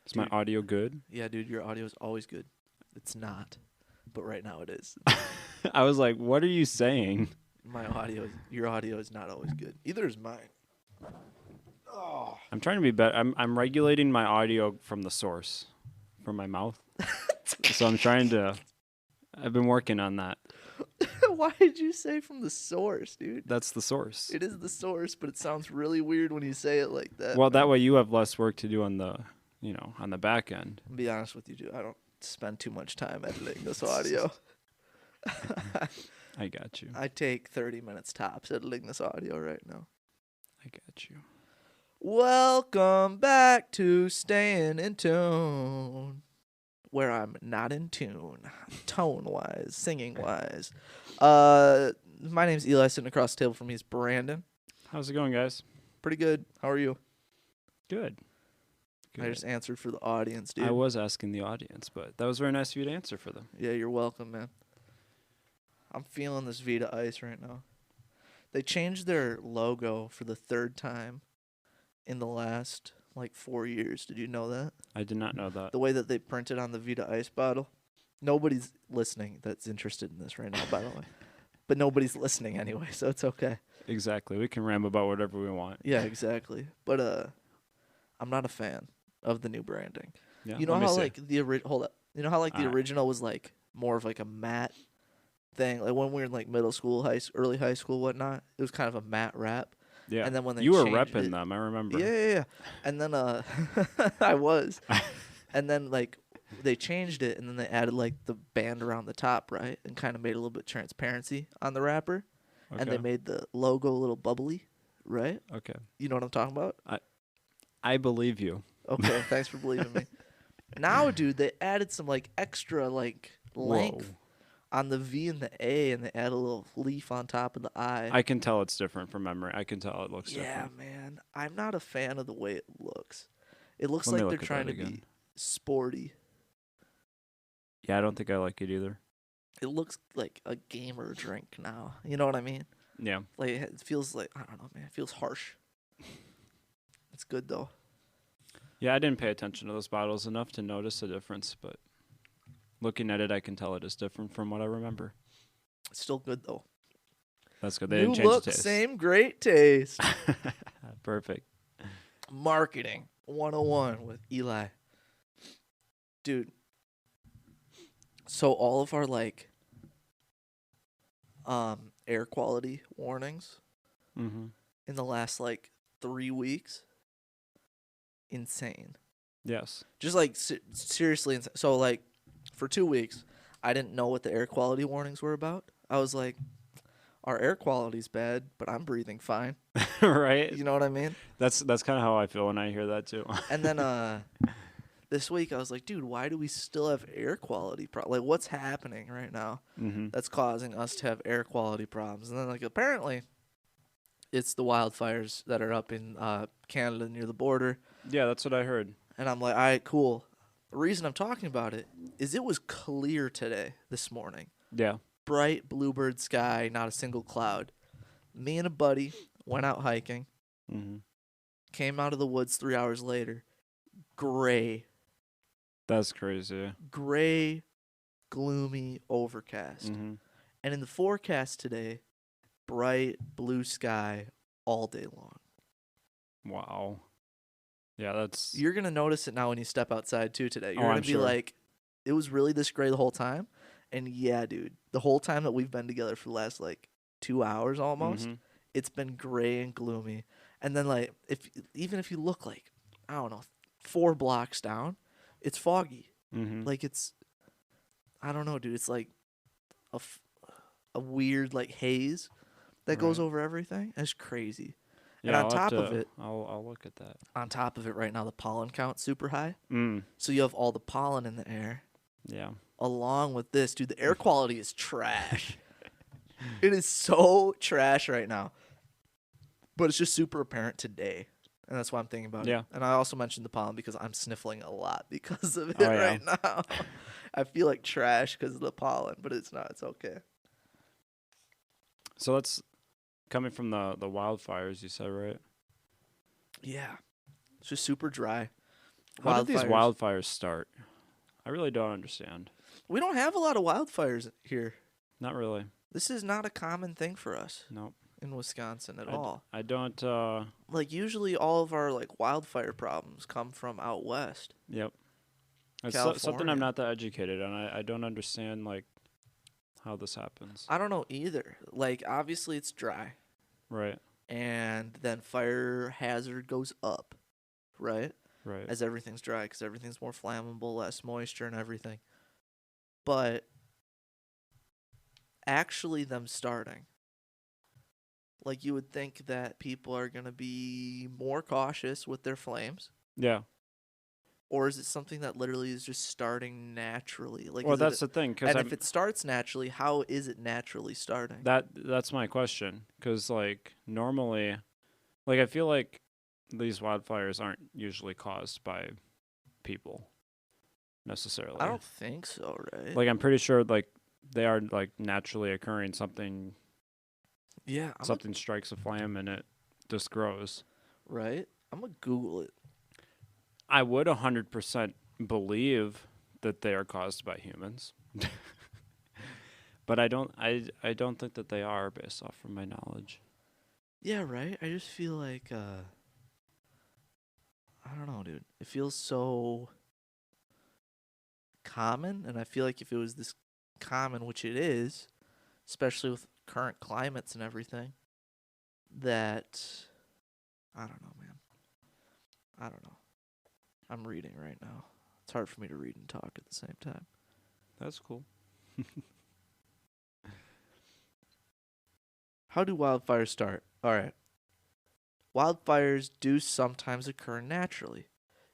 Is my audio good? Yeah, dude, your audio is always good. It's not, but right now it is. I was like, what are you saying? Your audio is not always good. Either is mine. Oh. I'm trying to be better. I'm regulating my audio from the source, from my mouth. So I'm trying to. I've been working on that. Why did you say from the source, dude? That's the source. It is the source, but it sounds really weird when you say it like that. Well, that way you have less work to do on the, on the back end. I'll be honest with you, dude. I don't spend too much time editing this audio. I got you. I take 30 minutes tops editing this audio right now. I got you. Welcome back to Staying in Tune, where I'm not in tune, tone-wise, singing-wise. My name's Eli. Sitting across the table from me is Brandon. How's it going, guys? Pretty good. How are you? Good. I just answered for the audience, dude. I was asking the audience, but that was very nice of you to answer for them. Yeah, you're welcome, man. I'm feeling this Vita Ice right now. They changed their logo for the third time in the last, 4 years. Did you know that? I did not know that. The way that they printed on the Vita Ice bottle. Nobody's listening that's interested in this right now, by the way. But nobody's listening anyway, so it's okay. Exactly. We can ramble about whatever we want. Yeah, exactly. But I'm not a fan of the new branding. Yeah, You know how the original was more of a matte thing, like when we were in middle school, early high school, whatnot. It was kind of a matte wrap. Yeah. And then when they you were changed repping it, them, I remember. Yeah. And then I was, and then they changed it, and then they added the band around the top, right, and kind of made a little bit transparency on the wrapper, and they made the logo a little bubbly, right? Okay. You know what I'm talking about? I believe you. Okay, thanks for believing me. Now, dude, they added some extra length Whoa. on the V and the A, and they add a little leaf on top of the I. I can tell it's different from memory. I can tell it looks different. Yeah, man. I'm not a fan of the way it looks. It looks Let me like they're look at trying that to again. be sporty. Yeah, I don't think I like it either. It looks like a gamer drink now. You know what I mean? Yeah. It feels I don't know, man. It feels harsh. It's good, though. Yeah, I didn't pay attention to those bottles enough to notice a difference, but looking at it, I can tell it is different from what I remember. It's still good, though. That's good. They New didn't change look, the taste. same great taste. Perfect. Marketing 101 with Eli. Dude. So all of our air quality warnings Mm-hmm. in the last 3 weeks, insane. Yes. Just seriously insane. So for 2 weeks, I didn't know what the air quality warnings were about. I was like, our air quality's bad, but I'm breathing fine. Right? You know what I mean? That's kind of how I feel when I hear that too. And then this week I was like, dude, why do we still have air quality problems? What's happening right now that's causing us to have air quality problems? And then apparently it's the wildfires that are up in Canada near the border. Yeah, that's what I heard. And I'm like, all right, cool. The reason I'm talking about it is it was clear this morning. Yeah. Bright bluebird sky, not a single cloud. Me and a buddy went out hiking. Mm-hmm. Came out of the woods 3 hours later. Gray. That's crazy. Gray, gloomy, overcast. Mm-hmm. And in the forecast today, bright blue sky all day long. Wow. Yeah, that's... You're going to notice it now when you step outside, too, today. You're going to be sure. like, it was really this gray the whole time? And yeah, dude, the whole time that we've been together for the last, 2 hours almost, it's been gray and gloomy. And then, even if you look, I don't know, 4 blocks down, it's foggy. Mm-hmm. It's... I don't know, dude. It's a weird, haze that goes over everything. It's crazy. Yeah, and on top of it, I'll look at that. On top of it right now, the pollen count's super high. Mm. So you have all the pollen in the air. Yeah. Along with this, dude, the air quality is trash. It is so trash right now. But it's just super apparent today. And that's why I'm thinking about it. And I also mentioned the pollen because I'm sniffling a lot because of it right now. I feel like trash because of the pollen, but it's not. It's okay. So that's coming from the wildfires, you said, right? Yeah. It's just super dry. How did these wildfires start? I really don't understand. We don't have a lot of wildfires here. Not really. This is not a common thing for us. Nope. In Wisconsin at all. I don't. Like, usually all of our, like, wildfire problems come from out west. Yep. It's something I'm not that educated on. I don't understand, like, how this happens. I don't know either. Like, obviously it's dry. Right. And then fire hazard goes up, right? Right. As everything's dry, because everything's more flammable, less moisture and everything. But actually them starting, like, you would think that people are going to be more cautious with their flames. Yeah. Or is it something that literally is just starting naturally? Like, well, that's the thing. And if it starts naturally, how is it naturally starting? That's my question. Because, like, normally, like, I feel like these wildfires aren't usually caused by people necessarily. I don't think so, right? Like, I'm pretty sure, like, they are, like, naturally occurring. Something strikes a flame and it just grows. Right? I'm going to Google it. I would 100% believe that they are caused by humans. But I don't think that they are, based off from my knowledge. Yeah, right? I just feel like I don't know, dude. It feels so common, and I feel like if it was this common, which it is, especially with current climates and everything, that I don't know, man. I don't know. I'm reading right now. It's hard for me to read and talk at the same time. That's cool. How do wildfires start? All right. Wildfires do sometimes occur naturally,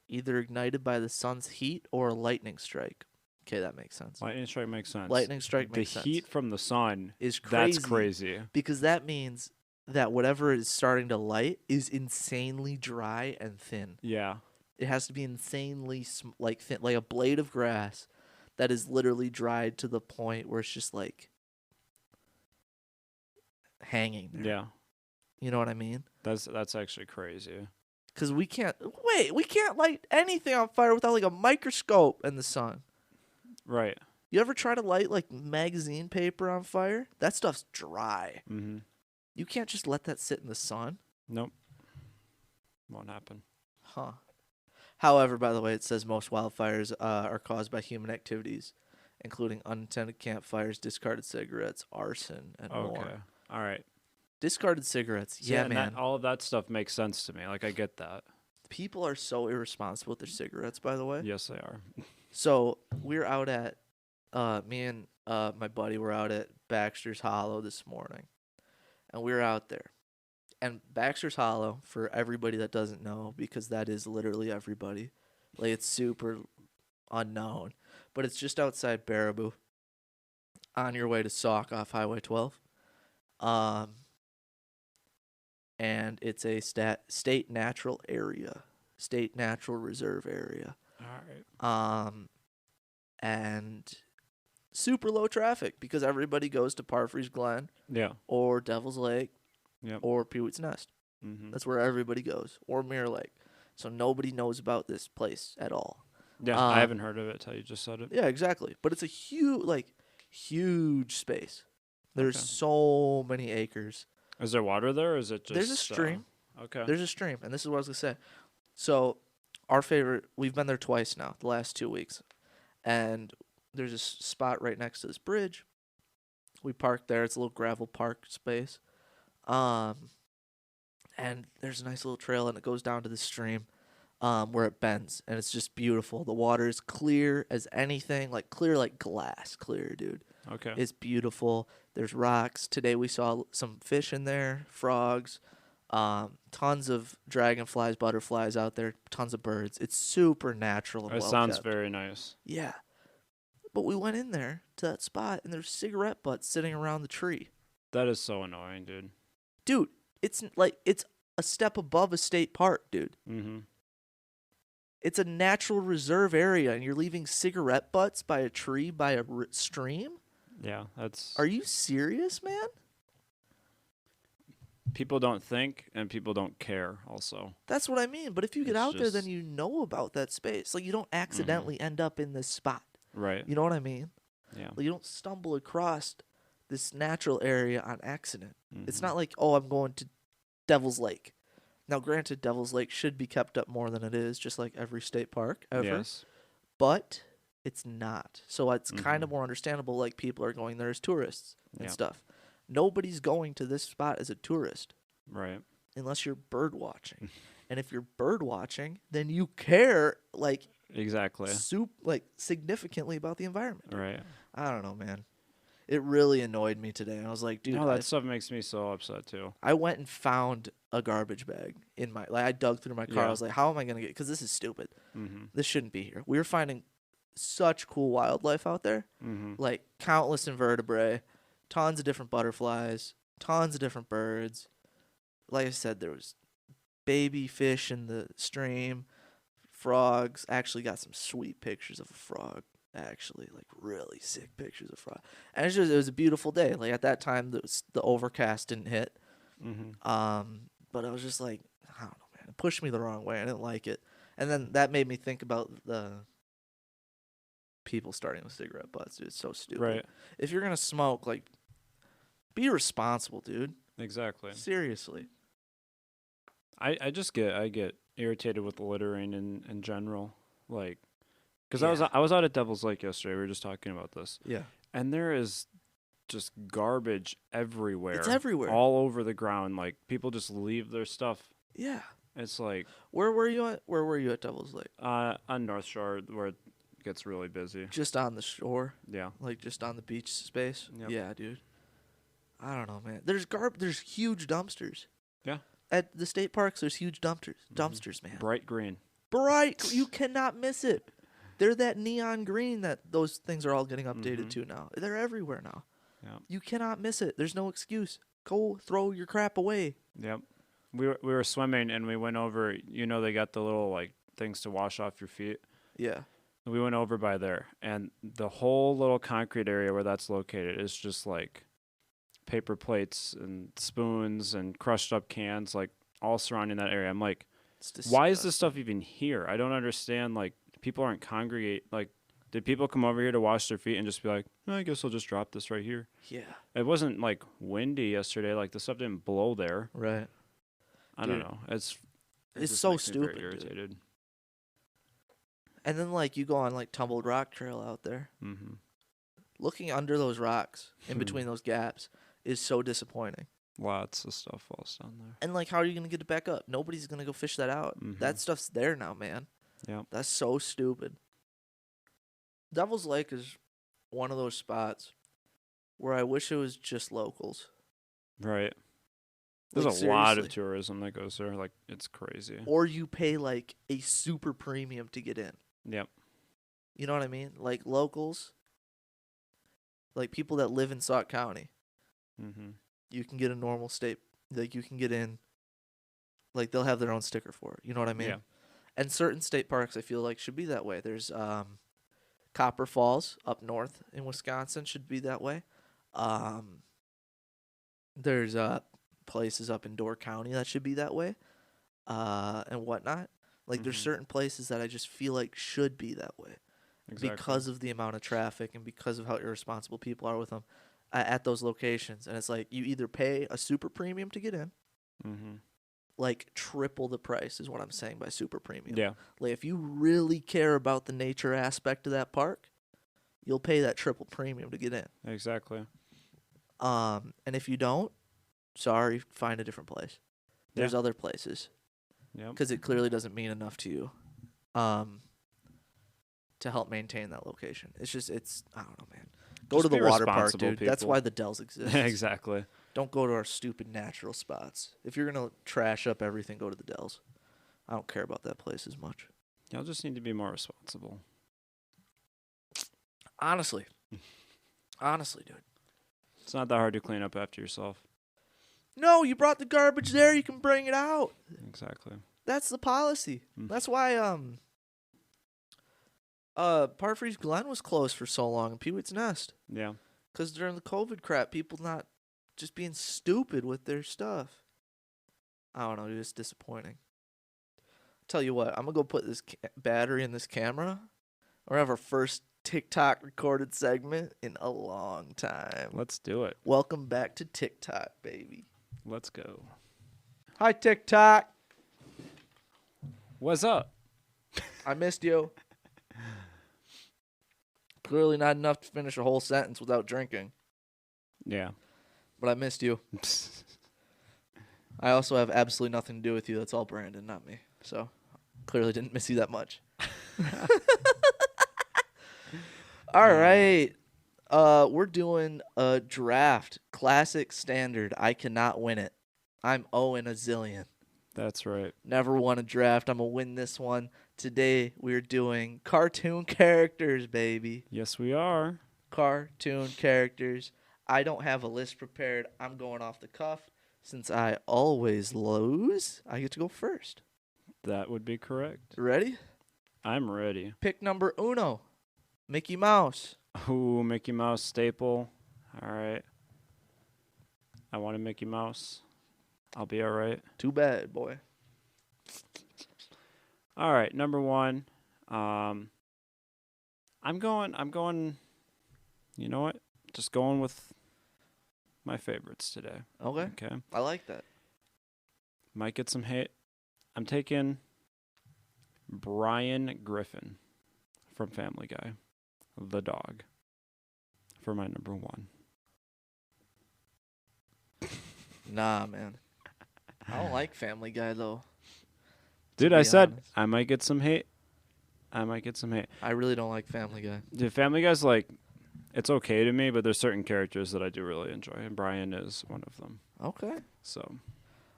either ignited by the sun's heat or a lightning strike. Okay, that makes sense. Lightning strike makes sense. Lightning strike makes sense. The heat from the sun is crazy. That's crazy. Because that means that whatever is starting to light is insanely dry and thin. Yeah. It has to be insanely thin, like a blade of grass that is literally dried to the point where it's just like hanging there. Yeah. You know what I mean? That's actually crazy. Because we can't light anything on fire without like a microscope in the sun. Right. You ever try to light like magazine paper on fire? That stuff's dry. Mm-hmm. You can't just let that sit in the sun. Nope. Won't happen. Huh. However, by the way, it says most wildfires are caused by human activities, including unattended campfires, discarded cigarettes, arson, and more. Okay. All right. Discarded cigarettes. Yeah, man. All of that stuff makes sense to me. Like, I get that. People are so irresponsible with their cigarettes, by the way. Yes, they are. So we're out at, me and my buddy were out at Baxter's Hollow this morning, and we were out there. And Baxter's Hollow, for everybody that doesn't know, because that is literally everybody, like, it's super unknown, but it's just outside Baraboo, on your way to Sauk off Highway 12. And it's a state natural area, state natural reserve area. All right. And super low traffic because everybody goes to Parfrey's Glen. Yeah. Or Devil's Lake. Yep. Or Peewit's Nest. Mm-hmm. That's where everybody goes. Or Mirror Lake. So nobody knows about this place at all. Yeah, I haven't heard of it till you just said it. Yeah, exactly. But it's a huge space. There's so many acres. Is there water there, or is it just... There's a stream. Okay. There's a stream, and this is what I was going to say. So our favorite... We've been there twice now, the last 2 weeks. And there's a spot right next to this bridge. We parked there. It's a little gravel park space. And there's a nice little trail, and it goes down to the stream where it bends, and it's just beautiful. The water is clear as anything, like clear like glass clear, dude. Okay. It's beautiful. There's rocks. Today we saw some fish in there, frogs, tons of dragonflies, butterflies out there, tons of birds. It's super natural and It sounds very nice. Yeah. But we went in there to that spot, and there's cigarette butts sitting around the tree. That is so annoying, dude. Dude, it's a step above a state park, dude. Mm-hmm. It's a natural reserve area, and you're leaving cigarette butts by a tree, by a stream? Yeah, that's... Are you serious, man? people don't think and people don't care also. That's what I mean. But if you get out there, then just- you know about that space. Like, you don't accidentally end up in this spot. Right. You know what I mean? Yeah. Like, you don't stumble across this natural area on accident. It's Mm-hmm. not like, oh, I'm going to Devil's Lake. Now, granted, Devil's Lake should be kept up more than it is, just like every state park ever. Yes. But it's not. So it's kind of Mhm. more understandable, like, people are going there as tourists and Yeah. stuff. Nobody's going to this spot as a tourist Right. unless you're bird watching. And if you're bird watching, then you care, like, Exactly. significantly about the environment. Right. I don't know, man. It really annoyed me today. I was like, dude, No, that stuff makes me so upset too. I went and found a garbage bag in my, like, I dug through my car. I Yeah. was like, how am I going to get, because this is stupid. Mm-hmm. This shouldn't be here. We were finding such cool wildlife out there, Mm-hmm. like countless invertebrate, tons of different butterflies, tons of different birds. Like I said, there was baby fish in the stream, frogs. Actually got some sweet pictures of a frog. Actually, like, really sick pictures of frog. And it was a beautiful day. Like, at that time, the overcast didn't hit. Mm-hmm. But I was just like, I don't know, man. It pushed me the wrong way. I didn't like it. And then that made me think about the people starting with cigarette butts, dude. It's so stupid. Right. If you're gonna smoke, like, be responsible, dude. Exactly. Seriously. I get irritated with the littering in general, like, because Yeah. I was out at Devil's Lake yesterday. We were just talking about this, Yeah. and there is just garbage everywhere. It's everywhere. all over the ground. Like, people just leave their stuff. Yeah. It's like Where were you at? Where were you at Devil's Lake? on North Shore where it gets really busy. Just on the shore, Yeah. like just on the beach space. Yep. Yeah, dude. I don't know, man. There's huge dumpsters. Yeah. At the state parks, there's huge dumpsters. Mhm. Dumpsters, man. Bright green. Bright. You cannot miss it. They're that neon green that those things are all getting updated Mhm. to now. They're everywhere now. Yeah. You cannot miss it. There's no excuse. Go throw your crap away. Yep. We were swimming and we went over. They got the little like things to wash off your feet. Yeah. We went over by there, and the whole little concrete area where that's located is just like paper plates and spoons and crushed up cans, like all surrounding that area. I'm like, It's why is this disgusting. stuff even here? I don't understand. Like, people aren't congregate. Like, did people come over here to wash their feet and just be like, I guess I'll just drop this right here? Yeah. It wasn't like windy yesterday. Like, the stuff didn't blow there. Right. I don't Dude, know. It it's just so makes me very stupid, dude. irritated. And then, like, you go on, like, Tumbled Rock Trail out there. Mm-hmm. Looking under those rocks, in between those gaps, is so disappointing. Lots of stuff falls down there. And, like, how are you going to get it back up? Nobody's going to go fish that out. Mhm. That stuff's there now, man. Yep. That's so stupid. Devil's Lake is one of those spots where I wish it was just locals. Right. There's Like, a lot of seriously. tourism that goes there. Like, it's crazy. Or you pay, like, a super premium to get in. Yep. You know what I mean? Like, locals, like, people that live in Sauk County, Mm-hmm. you can get a normal state. Like, you can get in. Like, they'll have their own sticker for it. You know what I mean? Yeah. And certain state parks, I feel like, should be that way. There's Copper Falls up north in Wisconsin should be that way. There's places up in Door County that should be that way, and whatnot. Like, there's Mhm. certain places that I just feel like should be that way Exactly. because of the amount of traffic and because of how irresponsible people are with them at those locations. And it's like, you either pay a super premium to get in, Mm-hmm. like triple the price is what I'm saying by super premium. Yeah. Like, if you really care about the nature aspect of that park, you'll pay that triple premium to get in. Exactly. And if you don't, sorry, find a different place. There's Yeah. other places Yep. because it clearly doesn't mean enough to you, to help maintain that location. It's just, I don't know, man. Go Just to the be water park, responsible, dude. That's people. why the Dells exist. Exactly. Don't go to our stupid natural spots. If you're gonna trash up everything, go to the Dells. I don't care about that place as much. Y'all just need to be more responsible. Honestly. Honestly, dude. It's not that hard to clean up after yourself. No, you brought the garbage there. You can bring it out. Exactly. That's the policy. Mm. That's why Parfrey's Glen was closed for so long, and Peewit's Nest, Yeah. because during the COVID crap, people not just being stupid with their stuff. I don't know, dude. It's disappointing. Tell you what, I'm gonna go put this battery in this camera. We're gonna have our first TikTok recorded segment in a long time. Let's do it. Welcome back to TikTok, baby. Let's go. Hi, TikTok. What's up? I missed you. Clearly not enough to finish a whole sentence without drinking. Yeah. But I missed you. I also have absolutely nothing to do with you. That's all Brandon, not me. So clearly didn't miss you that much. All right. We're doing a draft. Classic standard. I cannot win it. I'm 0 in a zillion. That's right. Never won a draft. I'm going to win this one. Today we're doing cartoon characters, baby. Yes, we are. Cartoon characters. I don't have a list prepared. I'm going off the cuff. Since I always lose, I get to go first. That would be correct. Ready? I'm ready. Pick number uno. Mickey Mouse. Ooh, Mickey Mouse staple. All right. I want a Mickey Mouse. I'll be all right. Too bad, boy. All right, number 1. I'm going, you know what? Just going with my favorites today. Okay. Okay. I like that. Might get some hate. I'm taking Brian Griffin from Family Guy, the dog, for my number 1. Nah, man. I don't like Family Guy, though. Dude, I said I might get some hate. I really don't like Family Guy. Dude, Family Guy's like, it's okay to me, but there's certain characters that I do really enjoy, and Brian is one of them. Okay. So,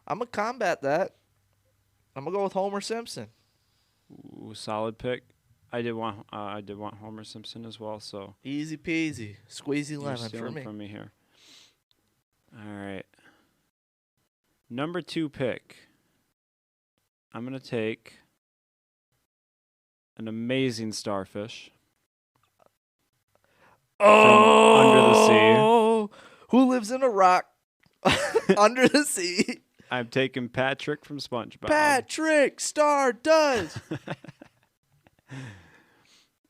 I'm going to combat that. I'm going to go with Homer Simpson. ooh, solid pick. I did want Homer Simpson as well, so. Easy peasy. Squeezy You're lemon for stealing me. from me here. All right. Number 2 pick. I'm going to take an amazing starfish. Oh, Under the sea. Who lives in a rock under the sea? I'm taking Patrick from SpongeBob. Patrick Stardust.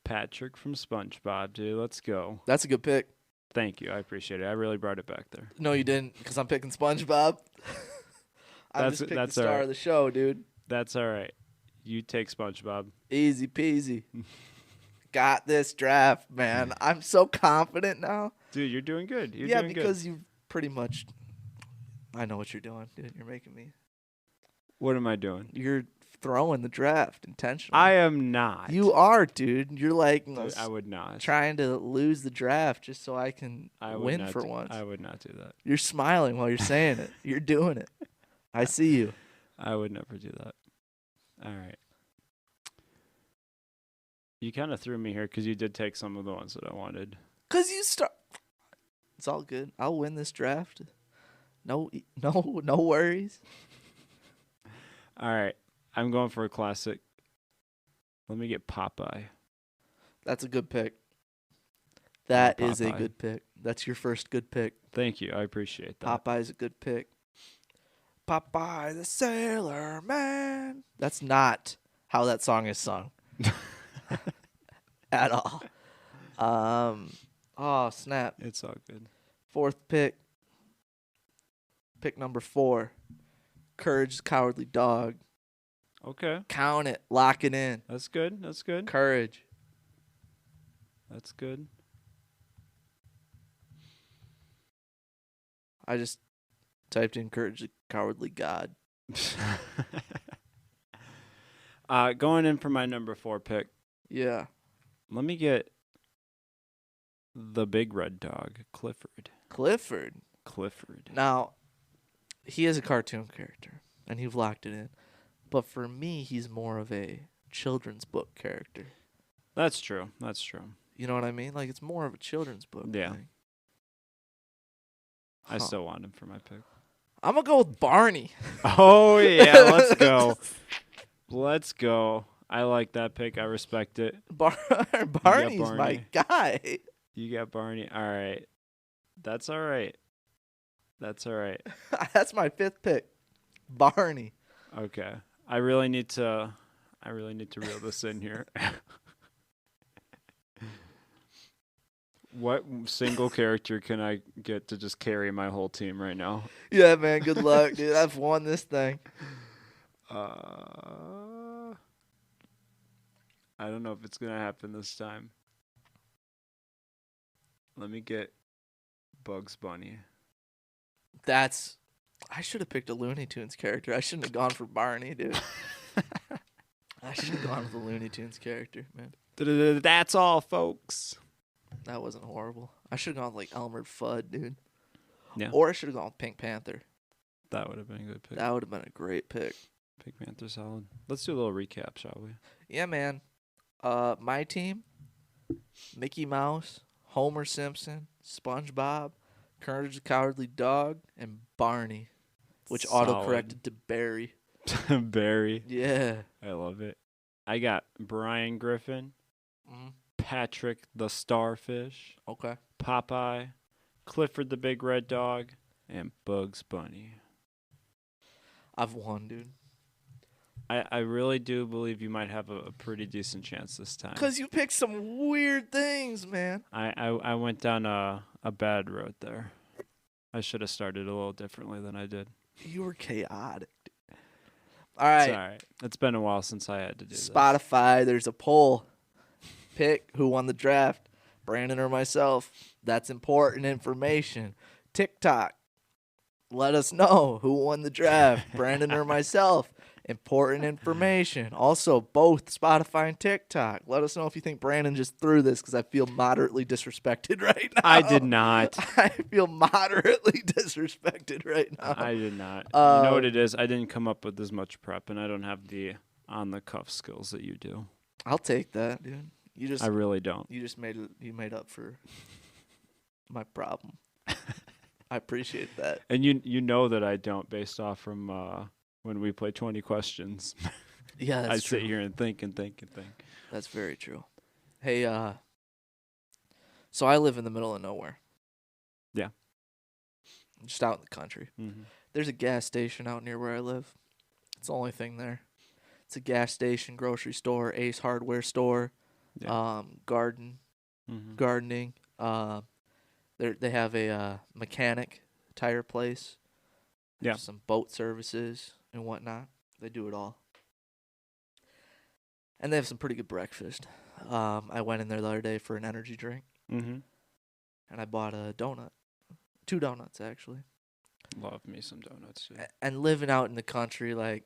Patrick from SpongeBob, dude. Let's go. That's a good pick. Thank you. I appreciate it. I really brought it back there. No, you didn't, because I'm picking SpongeBob. I'm just picking the star of the show, dude. That's all right. You take SpongeBob. Easy peasy. Got this draft, man. I'm so confident now. Dude, you're doing good. You're doing good. Because you pretty much... I know what you're doing, dude. You're making me... What am I doing? You're throwing the draft intentionally. I am not. You are, dude. You're like... Dude, I would not. Trying to lose the draft just so I can win for once. once. I would not do that. You're smiling while you're saying it. You're doing it. I see you. I would never do that. All right. You kind of threw me here because you did take some of the ones that I wanted. Because you start... It's all good. I'll win this draft. No worries. All right. I'm going for a classic. Let me get Popeye. That's a good pick. That is a Popeye. good pick. That's your first good pick. Thank you. I appreciate that. Popeye's a good pick. Popeye the Sailor Man. That's not how that song is sung. At all. Oh, snap. It's all good. 4th pick. Pick number 4. Courage the Cowardly Dog. Okay. Count it. Lock it in. That's good. That's good. Courage. That's good. I just typed in Courage the Cowardly God. Going in for my number 4 pick. Yeah. Let me get the big red dog, Clifford. Clifford. Now, he is a cartoon character, and you've locked it in. But for me, he's more of a children's book character. That's true. You know what I mean? Like, it's more of a children's book. Yeah. thing. I still want him for my pick. I'm going to go with Barney. Oh, yeah. Let's go. Let's go. I like that pick. I respect it. Barney's my guy. You got Barney. All right. That's all right. That's my 5th pick. Barney. Okay. I really need to reel this in here. What single character can I get to just carry my whole team right now? Yeah, man. Good luck, dude. I've won this thing. I don't know if it's gonna happen this time. Let me get Bugs Bunny. I should have picked a Looney Tunes character. I shouldn't have gone for Barney, dude. I should have gone with the Looney Tunes character, man. That's all, folks. That wasn't horrible. I should have gone with like Elmer Fudd, dude. Yeah. Or I should have gone with Pink Panther. That would have been a good pick. That would have been a great pick. Pink Panther solid. Let's do a little recap, shall we? Yeah, man. My team: Mickey Mouse, Homer Simpson, SpongeBob, Courage the Cowardly Dog, and Barney, which autocorrected to Barry. Barry. Yeah. I love it. I got Brian Griffin, Mm-hmm. Patrick the Starfish, Okay. Popeye, Clifford the Big Red Dog, and Bugs Bunny. I've won, dude. I really do believe you might have a pretty decent chance this time. Because you picked some weird things, man. I went down a bad road there. I should have started a little differently than I did. You were chaotic, dude. All right. It's all right. It's been a while since I had to do Spotify, there's a poll. Pick who won the draft, Brandon or myself. That's important information. TikTok, let us know who won the draft, Brandon or myself. Important information. Also, both Spotify and TikTok. Let us know if you think Brandon just threw this because I feel moderately disrespected right now. I did not. I feel moderately disrespected right now. I did not. You know what it is? I didn't come up with as much prep, and I don't have the on-the-cuff skills that you do. I'll take that, dude. I really don't. You just made up for my problem. I appreciate that. And you know that I don't, based off from when we play 20 questions. Yeah, that's I true. sit here and think and think and think. That's very true. Hey, so I live in the middle of nowhere. Yeah. Just out in the country. Mm-hmm. There's a gas station out near where I live. It's the only thing there. It's a gas station, grocery store, Ace Hardware store, gardening. They have a mechanic tire place. Yeah. Some boat services and whatnot. They do it all. And they have some pretty good breakfast. I went in there the other day for an energy drink. Mm-hmm. And I bought a donut. 2 donuts, actually. Love me some donuts, too. And living out in the country, like,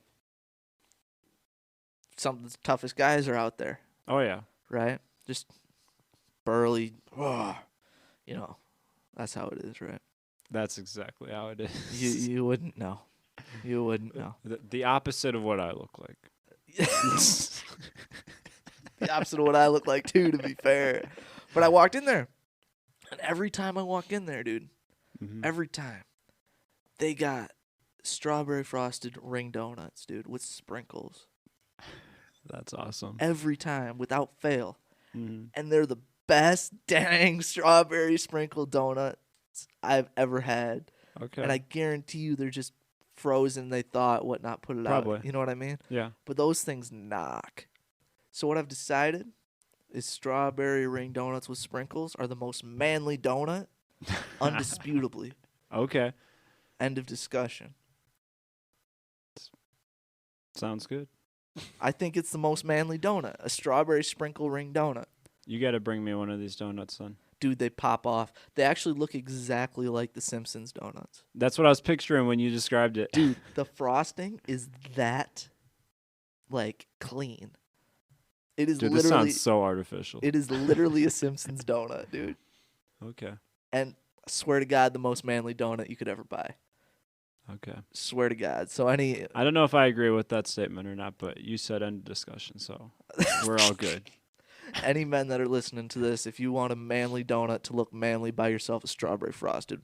some of the toughest guys are out there. Oh, yeah. Right? Just burly. You know, that's how it is, right? That's exactly how it is. You wouldn't know. You wouldn't know. The opposite of what I look like. The opposite of what I look like, too, to be fair. But I walked in there. And every time I walk in there, dude, every time, they got strawberry frosted ring donuts, dude, with sprinkles. That's awesome. Every time, without fail. Mm-hmm. And they're the best dang strawberry sprinkle donuts I've ever had. Okay. And I guarantee you they're just frozen. They thought, not put it Probably. out. You know what I mean? Yeah. But those things knock. So what I've decided is strawberry ring donuts with sprinkles are the most manly donut, undisputably. Okay. End of discussion. Sounds good. I think it's the most manly donut, a strawberry sprinkle ring donut. You got to bring me one of these donuts, then. Dude, they pop off. They actually look exactly like the Simpsons donuts. That's what I was picturing when you described it. Dude, the frosting is that, clean. It is Dude, literally. this sounds so artificial. It is literally a Simpsons donut, dude. Okay. And I swear to God, the most manly donut you could ever buy. Okay. Swear to God. So I don't know if I agree with that statement or not, but you said end of discussion, so we're all good. Any men that are listening to this, if you want a manly donut to look manly, buy yourself a strawberry frosted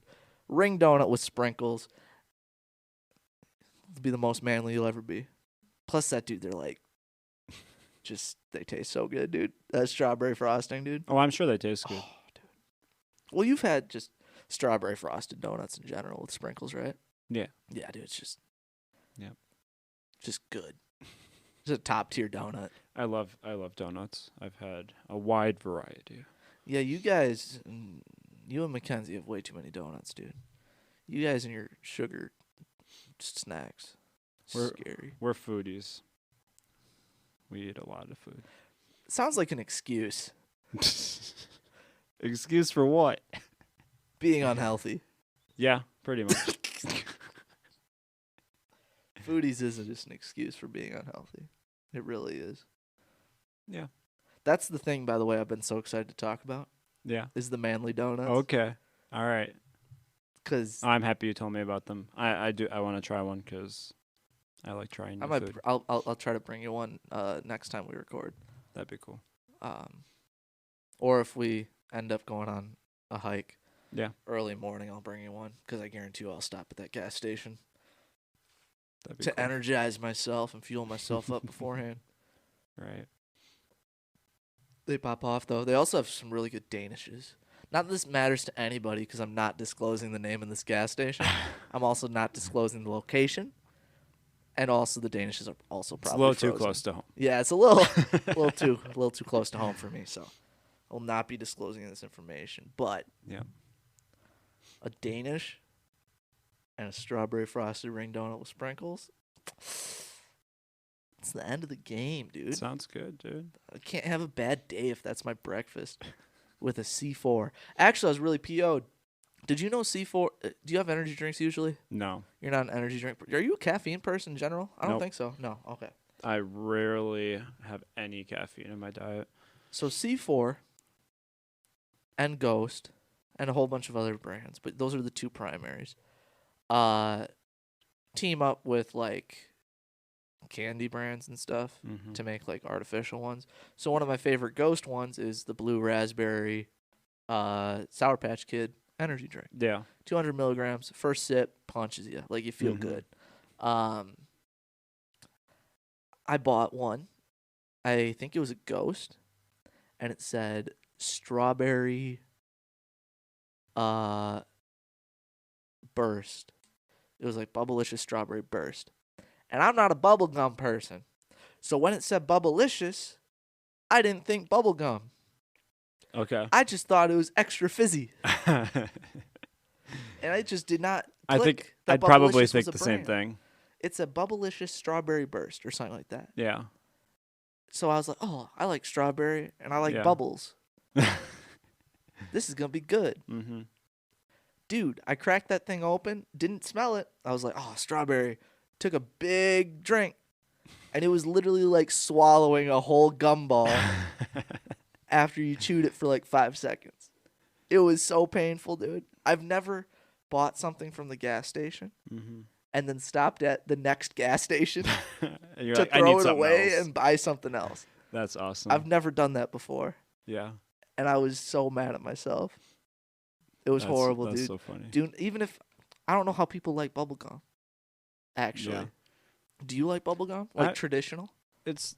ring donut with sprinkles. It'll be the most manly you'll ever be. Plus that, dude, they're they taste so good, dude. That strawberry frosting, dude. Oh, I'm sure they taste good. Oh, dude. Well, you've had just strawberry frosted donuts in general with sprinkles, right? Yeah. Yeah, dude, it's just Yep. Just good. Just a top tier donut. I love donuts. I've had a wide variety. Yeah, you guys, you and Mackenzie have way too many donuts, dude. You guys and your sugar snacks. Scary. We're foodies. We eat a lot of food. Sounds like an excuse. Excuse for what? Being unhealthy. Yeah, pretty much. Foodies isn't just an excuse for being unhealthy. It really is. Yeah. That's the thing, by the way, I've been so excited to talk about. Yeah. Is the Manly donuts. Okay. All right. 'Cause I'm happy you told me about them. I want to try one because I like trying new food. I'll try to bring you one next time we record. That'd be cool. Or if we end up going on a hike. Yeah. Early morning, I'll bring you one because I guarantee you I'll stop at that gas station That'd be to cool. energize myself and fuel myself up beforehand. Right. They pop off, though. They also have some really good Danishes. Not that this matters to anybody because I'm not disclosing the name of this gas station. I'm also not disclosing the location. And also the Danishes are also probably It's a little frozen. too close to home. Yeah, it's a little too close to home for me, so I'll not be disclosing this information. But Yeah. a Danish and a strawberry frosted ring donut with sprinkles. It's the end of the game, dude. Sounds good, dude. I can't have a bad day if that's my breakfast with a C4. Actually, I was really PO'd. Did you know C4? Do you have energy drinks usually? No. You're not an energy drink. Are you a caffeine person in general? I don't Nope. think so. No. Okay. I rarely have any caffeine in my diet. So C4 and Ghost and a whole bunch of other brands, but those are the two primaries. Team up with like candy brands and stuff Mm-hmm. to make like artificial ones. So one of my favorite Ghost ones is the blue raspberry Sour Patch Kid energy drink. Yeah. 200 milligrams. First sip punches you. Like you feel Mhm. good. I bought one. I think it was a Ghost, and it said strawberry burst. It was like Bubblicious strawberry burst. And I'm not a bubblegum person. So when it said Bubblicious, I didn't think bubblegum. Okay. I just thought it was extra fizzy. And I just did not I click think that I'd probably Bubblicious think was a the same brand. thing. It's a Bubblicious strawberry burst or something like that. Yeah. So I was like, oh, I like strawberry and I like Yeah. bubbles. This is going to be good. Mm-hmm. Dude, I cracked that thing open, didn't smell it. I was like, oh, strawberry. Took a big drink. And it was literally like swallowing a whole gumball after you chewed it for like 5 seconds. It was so painful, dude. I've never bought something from the gas station Mm-hmm. and then stopped at the next gas station You're to like, I throw need it something away else. and buy something else. That's awesome. I've never done that before. Yeah. And I was so mad at myself. It was horrible, that's dude. so funny. Dude, even if I don't know how people like bubblegum. Actually. Yeah. Do you like bubblegum? Like I- traditional? It's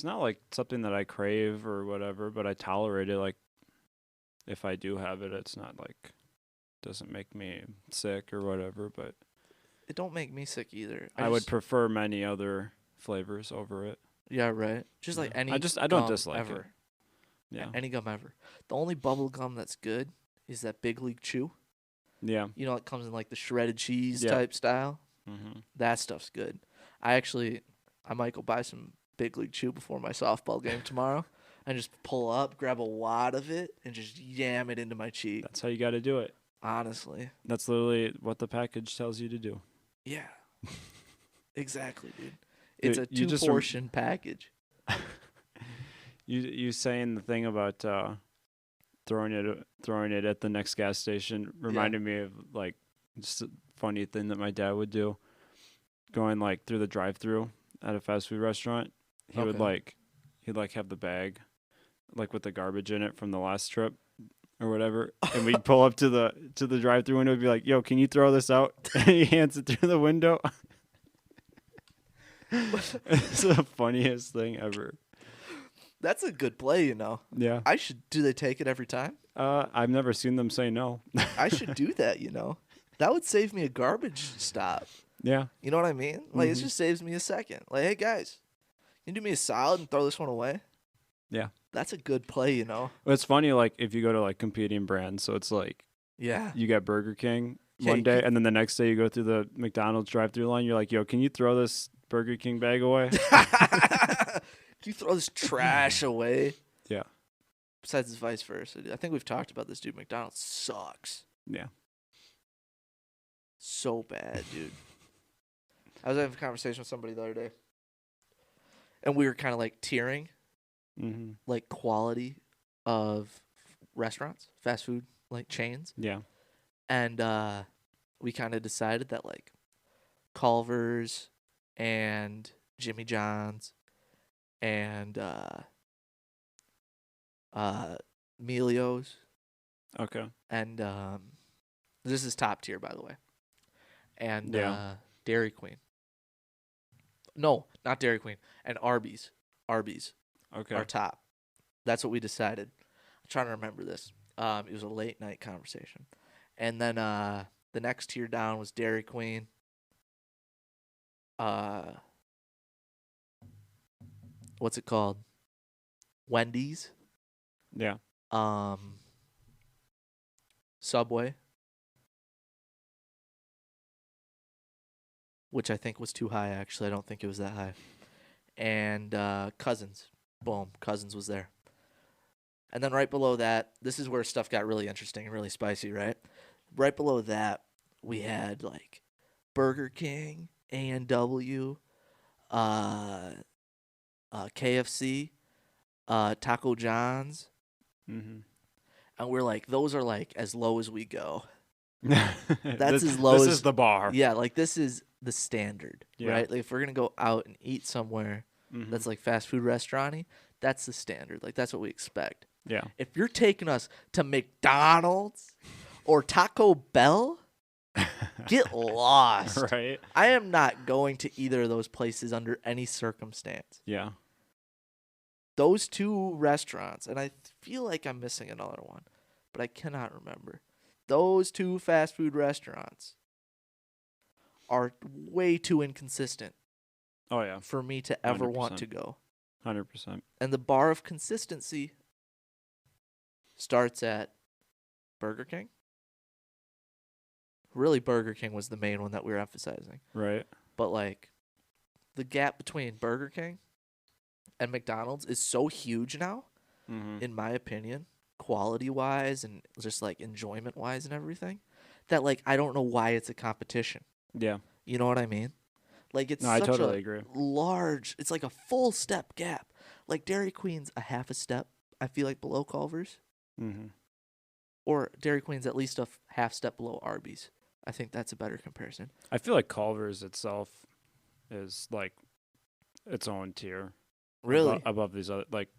not like something that I crave or whatever, but I tolerate it. Like if I do have it, it's not like doesn't make me sick or whatever. But It don't make me sick either. I would prefer many other flavors over it. Yeah, right. Just like Yeah. any I don't gum dislike ever. it. Yeah. Any gum ever. The only bubble gum that's good is that Big League Chew. Yeah. You know, it comes in like the shredded cheese Yeah. type style. Mm-hmm. That stuff's good. I might go buy some Big League Chew before my softball game tomorrow and just pull up, grab a wad of it, and just yam it into my cheek. That's how you got to do it. Honestly. That's literally what the package tells you to do. Yeah. Exactly, dude. It's Dude, a you just 2-portion package. You saying the thing about throwing it at the next gas station reminded me of like just a funny thing that my dad would do. Going like through the drive-through at a fast food restaurant, he'd have the bag like with the garbage in it from the last trip or whatever, and we'd pull up to the drive-through window and be like, "Yo, can you throw this out?" And he hands it through the window. It's the funniest thing ever. That's a good play, you know. Yeah. Do they take it every time? I've never seen them say no. I should do that, you know. That would save me a garbage stop. Yeah. You know what I mean? Like, it just saves me a second. Like, hey, guys, can you do me a solid and throw this one away? Yeah. That's a good play, you know? Well, it's funny, like, if you go to, like, competing brands, so it's like, Yeah. you got Burger King Yeah, one day, and then the next day you go through the McDonald's drive-through line, you're like, yo, can you throw this Burger King bag away? Can you throw this trash away? Yeah. Besides, it's vice versa. I think we've talked about this, dude. McDonald's sucks. Yeah. So bad, dude. I was having a conversation with somebody the other day, and we were kind of like tiering, like quality of restaurants, fast food, like chains. Yeah. And we kind of decided that like Culver's and Jimmy John's and Melio's. Okay. And this is top tier, by the way. And Dairy Queen. No, not Dairy Queen. And Arby's. Arby's. Okay. Are top. That's what we decided. I'm trying to remember this. It was a late night conversation. And then the next tier down was Dairy Queen. What's it called? Wendy's. Yeah. Subway. Which I think was too high, actually. I don't think it was that high. And Cousins. Boom. Cousins was there. And then right below that, this is where stuff got really interesting and really spicy, right? Right below that, we had like Burger King, A&W, KFC, Taco John's. Mm-hmm. And we're like, those are like as low as we go. That's as low as... This is the bar. Yeah, like this is the standard, Yeah. right? Like if we're going to go out and eat somewhere that's like fast food restaurant-y, that's the standard. Like that's what we expect. Yeah. If you're taking us to McDonald's or Taco Bell, get lost. Right. I am not going to either of those places under any circumstance. Yeah. Those two restaurants, and I feel like I'm missing another one, but I cannot remember. Those two fast food restaurants are way too inconsistent. Oh, yeah. For me to ever want to go. 100%. And the bar of consistency starts at Burger King. Really, Burger King was the main one that we were emphasizing. Right. But, like, the gap between Burger King and McDonald's is so huge now, in my opinion, quality-wise and just, like, enjoyment-wise and everything, that, like, I don't know why it's a competition. Yeah. You know what I mean? Like, it's I such totally a agree. large, it's like a full step gap. Like, Dairy Queen's a half a step, I feel like, below Culver's. Or Dairy Queen's at least a half step below Arby's. I think that's a better comparison. I feel like Culver's itself is, like, its own tier. Really? Above these other, like,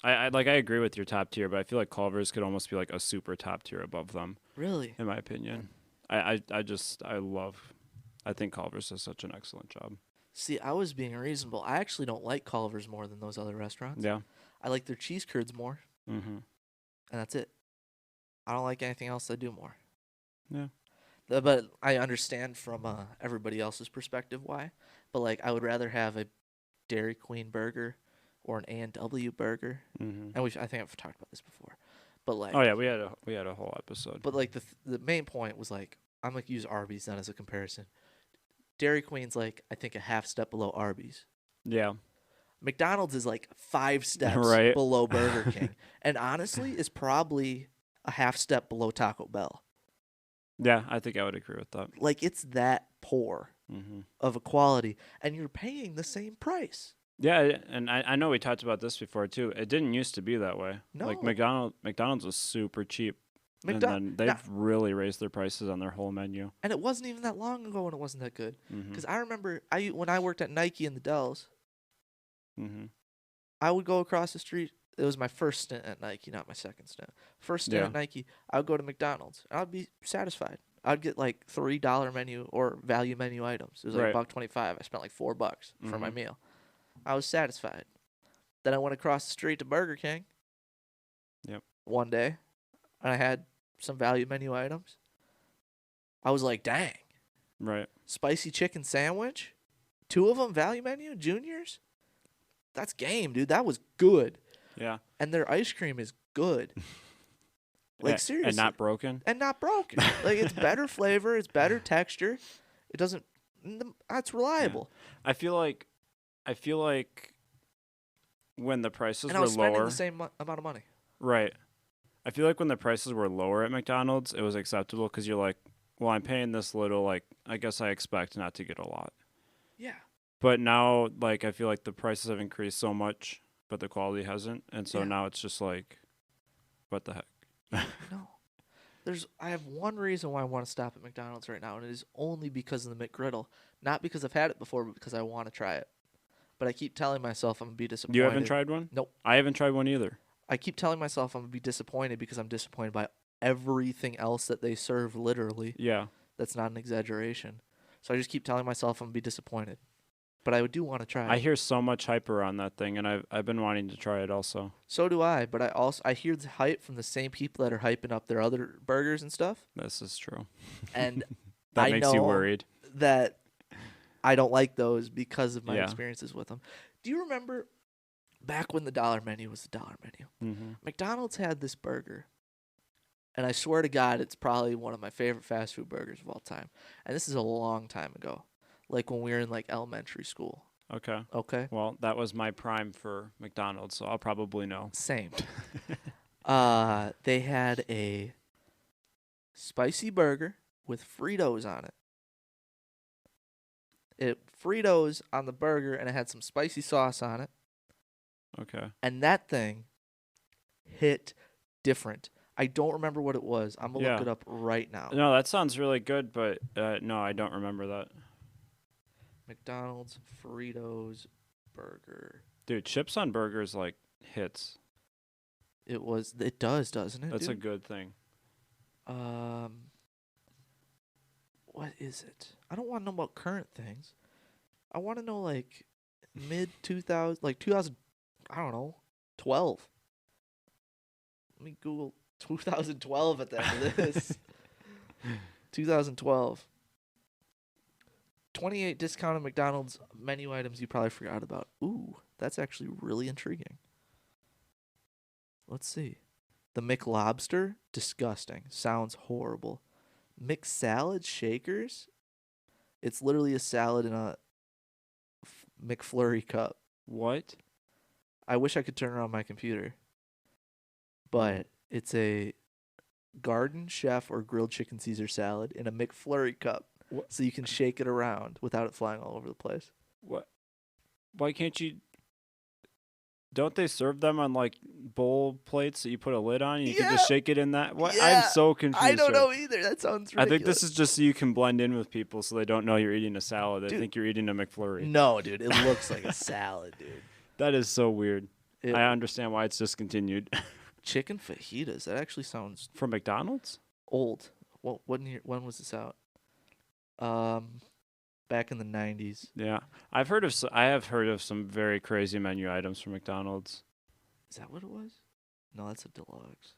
I agree with your top tier, but I feel like Culver's could almost be, like, a super top tier above them. Really? In my opinion. I think Culver's does such an excellent job. See, I was being reasonable. I actually don't like Culver's more than those other restaurants. Yeah. I like their cheese curds more. And that's it. I don't like anything else they do more. Yeah. But I understand from everybody else's perspective why. But, like, I would rather have a Dairy Queen burger or an A&W burger. And I think I've talked about this before. But, like... Oh, yeah, we had a whole episode. But, like, the main point was, like, I'm going to use Arby's then as a comparison. Dairy Queen's, like, I think a half step below Arby's. Yeah. McDonald's is, like, 5 steps below Burger King. And honestly, is probably a half step below Taco Bell. Yeah, I think I would agree with that. Like, it's that poor of a quality, and you're paying the same price. Yeah, and I know we talked about this before, too. It didn't used to be that way. No. Like, McDonald's was super cheap. And then they've really raised their prices on their whole menu. And it wasn't even that long ago when it wasn't that good. Because I remember when I worked at Nike in the Dells, I would go across the street. It was my first stint at Nike, not my second stint. First stint at Nike, I would go to McDonald's, and I'd be satisfied. I'd get like $3 menu or value menu items. It was like $1.25. I spent like $4 for my meal. I was satisfied. Then I went across the street to Burger King. One day, and I had some value menu items. I was like, dang. Right. Spicy chicken sandwich, 2 of them value menu juniors. That's game, dude. That was good. Yeah. And their ice cream is good. Like seriously. And not broken. Like it's better flavor, it's better texture. It doesn't. That's reliable. Yeah. I feel like when the prices and were I was spending lower, the same amount of money. right? I feel like when the prices were lower at McDonald's, it was acceptable because you're like, well, I'm paying this little. Like, I guess I expect not to get a lot. Yeah. But now, like, I feel like the prices have increased so much, but the quality hasn't, and so now it's just like, what the heck? No. I have one reason why I want to stop at McDonald's right now, and it is only because of the McGriddle. Not because I've had it before, but because I want to try it. But I keep telling myself I'm going to be disappointed. You haven't tried one? Nope. I haven't tried one either. I keep telling myself I'm going to be disappointed because I'm disappointed by everything else that they serve, literally. Yeah. That's not an exaggeration. So I just keep telling myself I'm going to be disappointed. But I do want to try it. I hear so much hype around that thing, and I've been wanting to try it also. So do I, but I hear the hype from the same people that are hyping up their other burgers and stuff. This is true. And that I makes you worried. That I don't like those because of my experiences with them. Do you remember back when the dollar menu was the dollar menu? Mm-hmm. McDonald's had this burger, and I swear to God, it's probably one of my favorite fast food burgers of all time. And this is a long time ago. Like when we were in like elementary school. Okay. Okay. Well, that was my prime for McDonald's, so I'll probably know. Same. They had a spicy burger with Fritos on it. Fritos on the burger, and it had some spicy sauce on it. Okay. And that thing hit different. I don't remember what it was. I'm going to look it up right now. No, that sounds really good, but no, I don't remember that. McDonald's Fritos burger. Dude, chips on burgers like hits. It does, doesn't it? That's dude? a good thing. What is it? I don't want to know about current things. I want to know like mid 2000, like 2000, I don't know, 12. Let me Google 2012 at the end of this. 2012. 28 discounted McDonald's menu items you probably forgot about. Ooh, that's actually really intriguing. Let's see. The McLobster, disgusting. Sounds horrible. McSalad shakers? It's literally a salad in a McFlurry cup. What? I wish I could turn around my computer. But it's a Garden Chef or grilled chicken Caesar salad in a McFlurry cup. What? So you can shake it around without it flying all over the place. What? Why can't you? Don't they serve them on like bowl plates that you put a lid on and you can just shake it in that? What? Yeah. I'm so confused. I don't know either. That sounds ridiculous. I think this is just so you can blend in with people so they don't know you're eating a salad. They think you're eating a McFlurry. No, dude. It looks like a salad, dude. That is so weird. I understand why it's discontinued. Chicken fajitas. That actually sounds... From McDonald's? Old. Well, when was this out? Back in the 90s. Yeah. I have heard of some very crazy menu items from McDonald's. Is that what it was? No, that's a deluxe.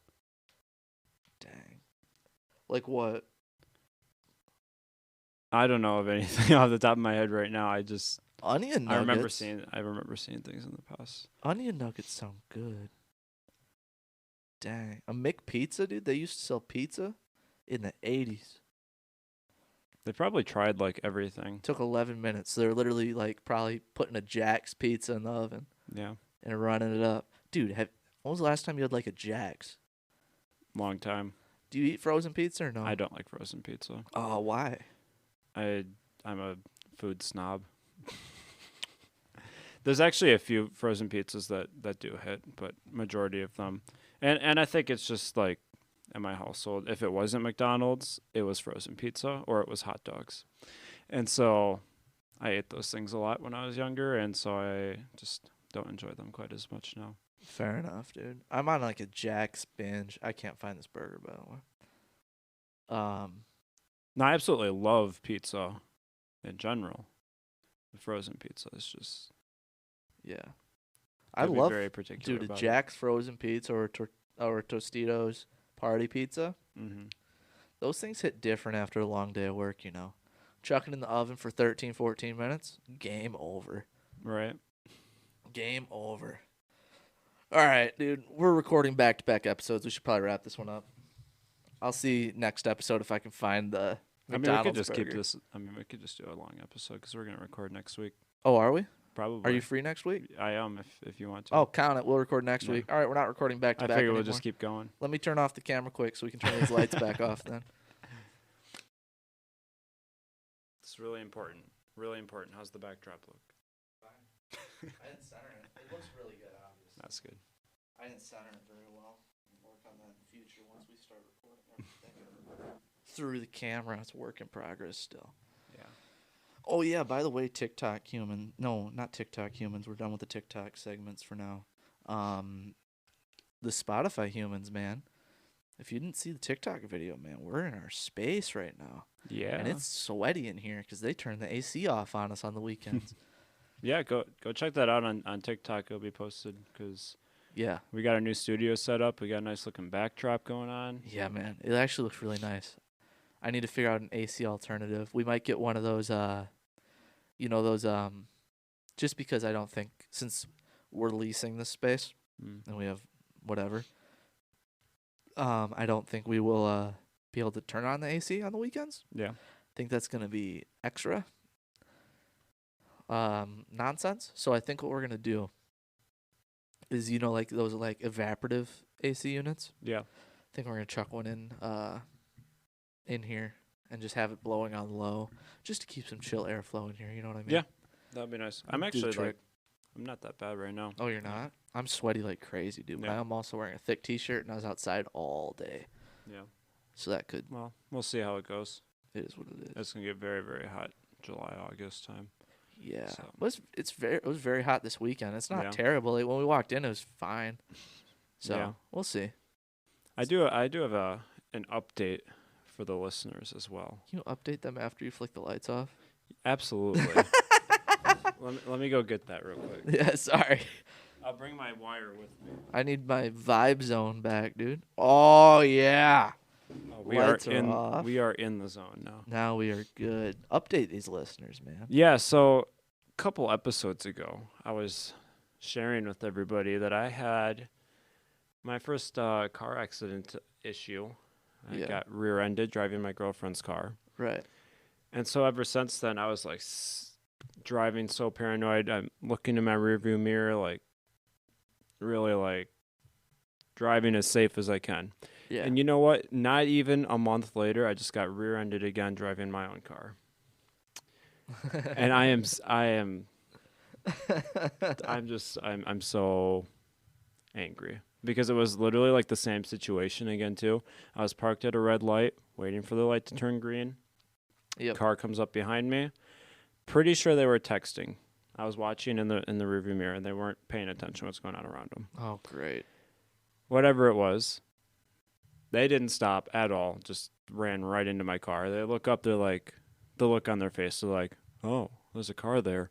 Dang. Like what? I don't know of anything off the top of my head right now. Onion nuggets. I remember seeing things in the past. Onion nuggets sound good. Dang. A McPizza, dude? They used to sell pizza in the 80s. They probably tried like everything. Took 11 minutes. So they're literally like probably putting a Jack's pizza in the oven. Yeah. And running it up. Dude, when was the last time you had like a Jack's? Long time. Do you eat frozen pizza or no? I don't like frozen pizza. Oh, why? I'm a food snob. There's actually a few frozen pizzas that do hit, but majority of them. And I think it's just like in my household, if it wasn't McDonald's, it was frozen pizza or it was hot dogs. And so I ate those things a lot when I was younger, and so I just don't enjoy them quite as much now. Fair enough, dude. I'm on like a Jack's binge. I can't find this burger, by the way. No, I absolutely love pizza in general. The frozen pizza is just... Yeah. I love, very particular dude, a about Jack's frozen pizza or Tostitos party pizza. Mm-hmm. Those things hit different after a long day of work, you know. chuck it in the oven for 13, 14 minutes, game over. Right. Game over. All right, dude. We're recording back-to-back episodes. We should probably wrap this one up. I'll see next episode if I can find the McDonald's we could just burger. keep this. We could just do a long episode because we're going to record next week. Oh, are we? Probably. Are you free next week? I am if you want to. Oh, count it. We'll record next week. All right, we're not recording back-to-back I figure anymore. we'll just keep going. Let me turn off the camera quick so we can turn these lights back off then. It's really important. Really important. How's the backdrop look? Fine. I didn't center it. It looks really good, obviously. That's good. I didn't center it very well. We'll work on that in the future once we start recording everything. Through the camera, it's a work in progress still. Yeah. Oh, yeah, by the way, TikTok human. No, not TikTok humans. We're done with the TikTok segments for now. The Spotify humans, man. If you didn't see the TikTok video, man, we're in our space right now. Yeah. And it's sweaty in here because they turn the AC off on us on the weekends. Yeah, go check that out on TikTok. It'll be posted because Yeah. we got a new studio set up. We got a nice looking backdrop going on. Yeah, man. It actually looks really nice. I need to figure out an AC alternative. We might get one of those, just because I don't think, since we're leasing this space and we have whatever, I don't think we will be able to turn on the AC on the weekends. Yeah. I think that's going to be extra nonsense. So I think what we're going to do is, like those like evaporative AC units. Yeah. I think we're going to chuck one in here and just have it blowing on low just to keep some chill airflow in here. You know what I mean? Yeah. That'd be nice. I'm actually trick. I'm not that bad right now. Oh, you're not? I'm sweaty like crazy, dude. Yeah. I'm also wearing a thick t-shirt and I was outside all day. Yeah. So that could. Well, we'll see how it goes. It is what it is. It's gonna get very, very hot July, August time. Yeah. So. It was very hot this weekend. It's not Yeah. terrible. Like, when we walked in, it was fine. So Yeah. we'll see. I do have an update for the listeners as well. Can you update them after you flick the lights off? Absolutely. let me go get that real quick. Yeah, sorry. I'll bring my wire with me. I need my vibe zone back, dude. Oh, yeah. Oh, Lights are off. We are in the zone now. Now we are good. Update these listeners, man. Yeah, so a couple episodes ago, I was sharing with everybody that I had my first car accident issue. I got rear-ended driving my girlfriend's car. Right. And so ever since then, I was like driving so paranoid. I'm looking in my rearview mirror, like really like driving as safe as I can. Yeah. And you know what? Not even a month later, I just got rear-ended again driving my own car. And I'm so angry because it was literally like the same situation again too. I was parked at a red light, waiting for the light to turn green. Yep. Car comes up behind me. Pretty sure they were texting. I was watching in the rearview mirror and they weren't paying attention to what's going on around them. Oh, great. Whatever it was, they didn't stop at all. Just ran right into my car. They look up. They're like, the look on their face. They're like, "Oh, there's a car there."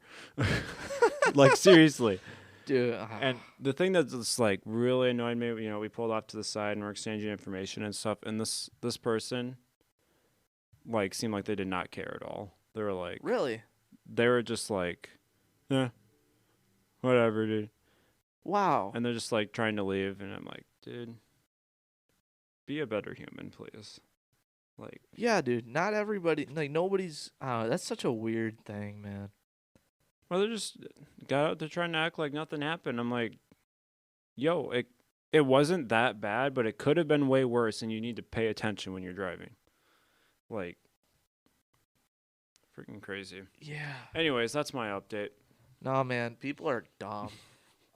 Like, seriously. Dude. And the thing that's just, like, really annoyed me, we pulled off to the side and we're exchanging information and stuff. And this person, like, seemed like they did not care at all. They were like, Really? They were just like, whatever, dude. Wow. And they're just like trying to leave, and I'm like, dude, be a better human, please. Like, yeah, dude. Not everybody. Like, nobody's. That's such a weird thing, man. well, they're just got out there trying to act like nothing happened. I'm like, yo, it wasn't that bad, but it could have been way worse, and you need to pay attention when you're driving. Like, freaking crazy. Yeah. Anyways, that's my update. No, man. People are dumb.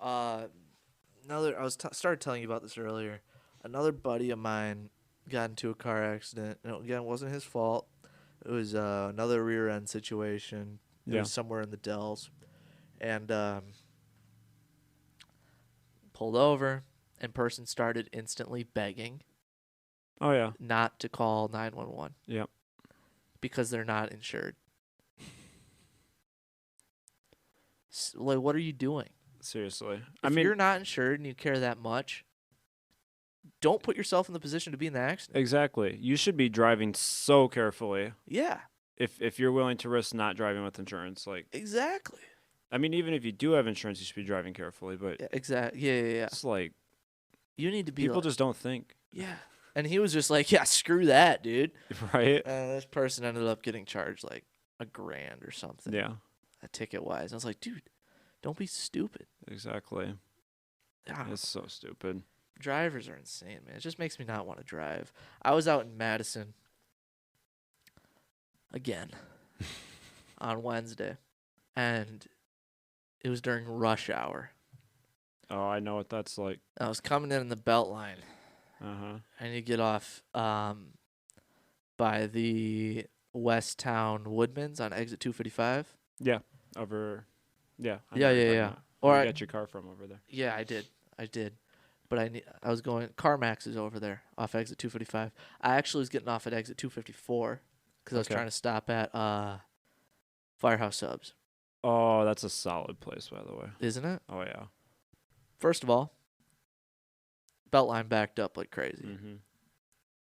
I started telling you about this earlier. Another buddy of mine got into a car accident. And again, it wasn't his fault. It was another rear end situation. It was somewhere in the Dells. And pulled over, and person started instantly begging Oh, yeah. not to call 911. Yep. Because they're not insured. Like, what are you doing? Seriously. If you're not insured and you care that much, don't put yourself in the position to be in the accident. Exactly. You should be driving so carefully. Yeah. if you're willing to risk not driving with insurance, like Exactly. I mean, even if you do have insurance, you should be driving carefully. But Yeah, exactly. Yeah. it's like You need to be. people just don't think, Yeah. And he was just like, yeah, screw that, dude. right? This person ended up getting charged like $1,000 or something. Yeah, ticket wise. I was like, dude, don't be stupid. exactly. It's so stupid. Drivers are insane, man. It just makes me not want to drive. I was out in Madison again on Wednesday, and it was during rush hour. Oh, I know what that's like. I was coming in the Beltline. And you get off by the West Town Woodmans on exit 255. Yeah, over. Yeah. Yeah. Or you got your car from over there. Yeah, I did. But I was going. CarMax is over there off exit 255. I actually was getting off at exit 254 because I was trying to stop at Firehouse Subs. Oh, that's a solid place, by the way. Isn't it? Oh yeah. First of all, Beltline backed up like crazy. Mm-hmm.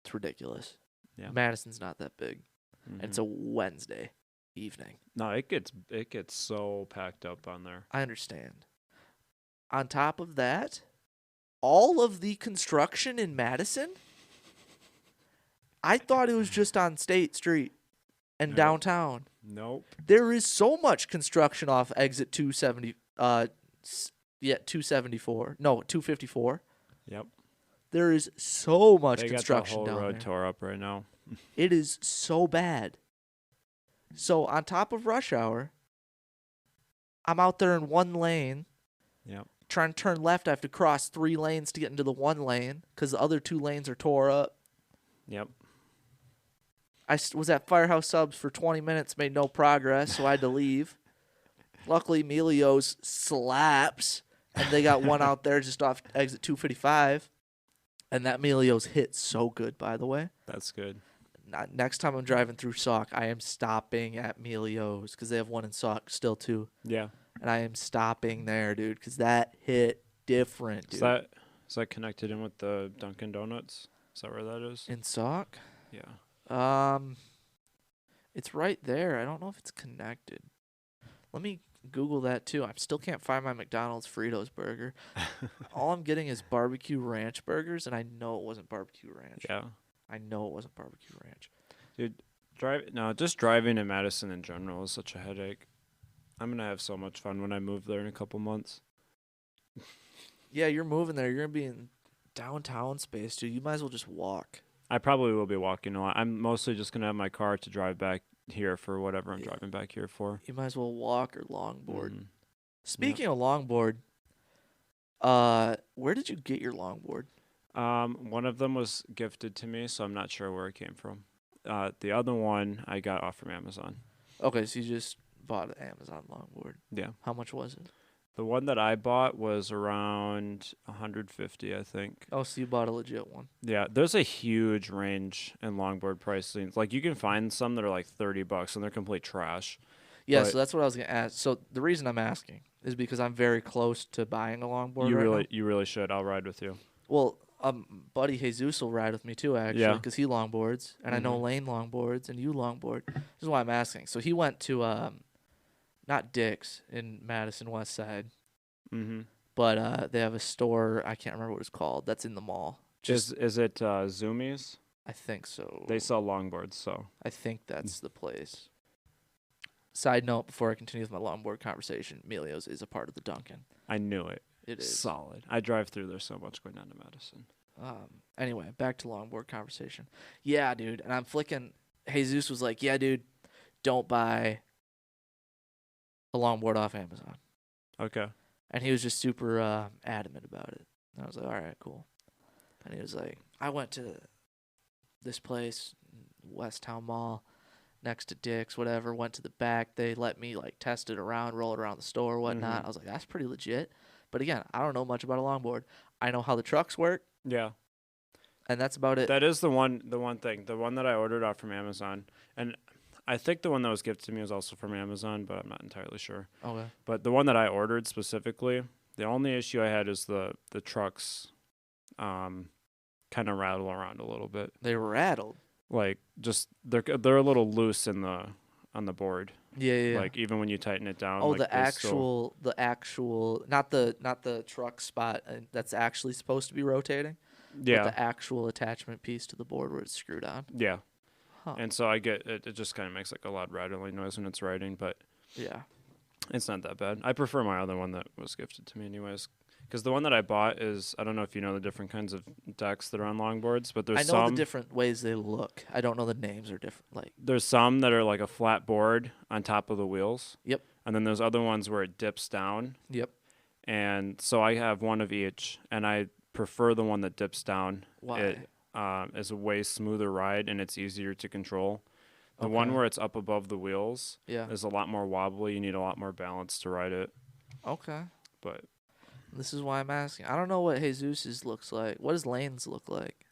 It's ridiculous. Yeah. Madison's not that big, and it's a Wednesday evening. No, it gets so packed up on there. I understand. On top of that, all of the construction in Madison, I thought it was just on State Street and downtown. Nope. There is so much construction off exit 270. 274. No, 254. Yep. There is so much construction down there. They got the whole road there. tore up right now. It is so bad. So on top of rush hour, I'm out there in one lane. Yep. Trying to turn left, I have to cross 3 lanes to get into the one lane because the other 2 lanes are tore up. Yep. I was at Firehouse Subs for 20 minutes, made no progress, so I had to leave. Luckily, Melio's slaps, and they got one out there just off exit 255. And that Melio's hit so good, by the way. That's good. Next time I'm driving through Sauk, I am stopping at Melio's because they have one in Sauk still, too. Yeah. And I am stopping there, dude, because that hit different, dude. Is that connected in with the Dunkin' Donuts? Is that where that is? In Sauk? Yeah. It's right there. I don't know if it's connected. Let me Google that, too. I still can't find my McDonald's Fritos burger. All I'm getting is barbecue ranch burgers, and I know it wasn't barbecue ranch. Yeah. I know it wasn't barbecue ranch. Dude, just driving in Madison in general is such a headache. I'm going to have so much fun when I move there in a couple months. Yeah, you're moving there. You're going to be in downtown space, dude. You might as well just walk. I probably will be walking a lot. I'm mostly just going to have my car to drive back here for whatever I'm driving back here for. You might as well walk or longboard. Mm. Speaking of longboard, where did you get your longboard? One of them was gifted to me, so I'm not sure where it came from. The other one I got off from Amazon. Okay, so you just bought an Amazon longboard. Yeah. How much was it? The one that I bought was around $150, I think. Oh, so you bought a legit one. Yeah, there's a huge range in longboard pricing. Like, you can find some that are like $30 and they're complete trash. Yeah, so that's what I was going to ask. So the reason I'm asking is because I'm very close to buying a longboard You really should. I'll ride with you. Well, buddy Jesus will ride with me too, actually, because he longboards, and I know Lane longboards, and you longboard. This is why I'm asking. So he went to not Dick's in Madison West Side, but they have a store, I can't remember what it's called, that's in the mall. Is it Zoomies? I think so. They sell longboards, so. I think that's the place. Side note, before I continue with my longboard conversation, Melio's is a part of the Dunkin'. I knew it. It is. Solid. I drive through there so much going down to Madison. Anyway, back to longboard conversation. Yeah, dude. And I'm flicking. Jesus was like, yeah, dude, don't buy a longboard off Amazon. Okay. And he was just super adamant about it. And I was like, all right, cool. And he was like, I went to this place, West Town Mall, next to Dick's, whatever, went to the back. They let me, like, test it around, roll it around the store, whatnot. I was like, that's pretty legit. But again, I don't know much about a longboard. I know how the trucks work. Yeah. And that's about it. That is the one thing. The one that I ordered off from Amazon. And I think the one that was gifted to me was also from Amazon, but I'm not entirely sure. Okay. But the one that I ordered specifically, the only issue I had is the trucks kind of rattle around a little bit. They rattled. Like, just they're a little loose in the on the board. Yeah. Like even when you tighten it down. Oh, like, the actual, not the truck spot that's actually supposed to be rotating. Yeah. But the actual attachment piece to the board where it's screwed on. Yeah. Huh. And so I get it. It just kind of makes like a loud rattling noise when it's riding, but yeah, it's not that bad. I prefer my other one that was gifted to me, anyways. Because the one that I bought is, I don't know if you know the different kinds of decks that are on longboards, but there's I know some, the different ways they look. I don't know the names are different. Like there's some that are like a flat board on top of the wheels. Yep. And then there's other ones where it dips down. Yep. And so I have one of each, and I prefer the one that dips down. Why? It is a way smoother ride, and it's easier to control. The Okay. one where it's up above the wheels Yeah. is a lot more wobbly. You need a lot more balance to ride it. Okay. But this is why I'm asking. I don't know what Jesus's looks like. What does Lane's look like?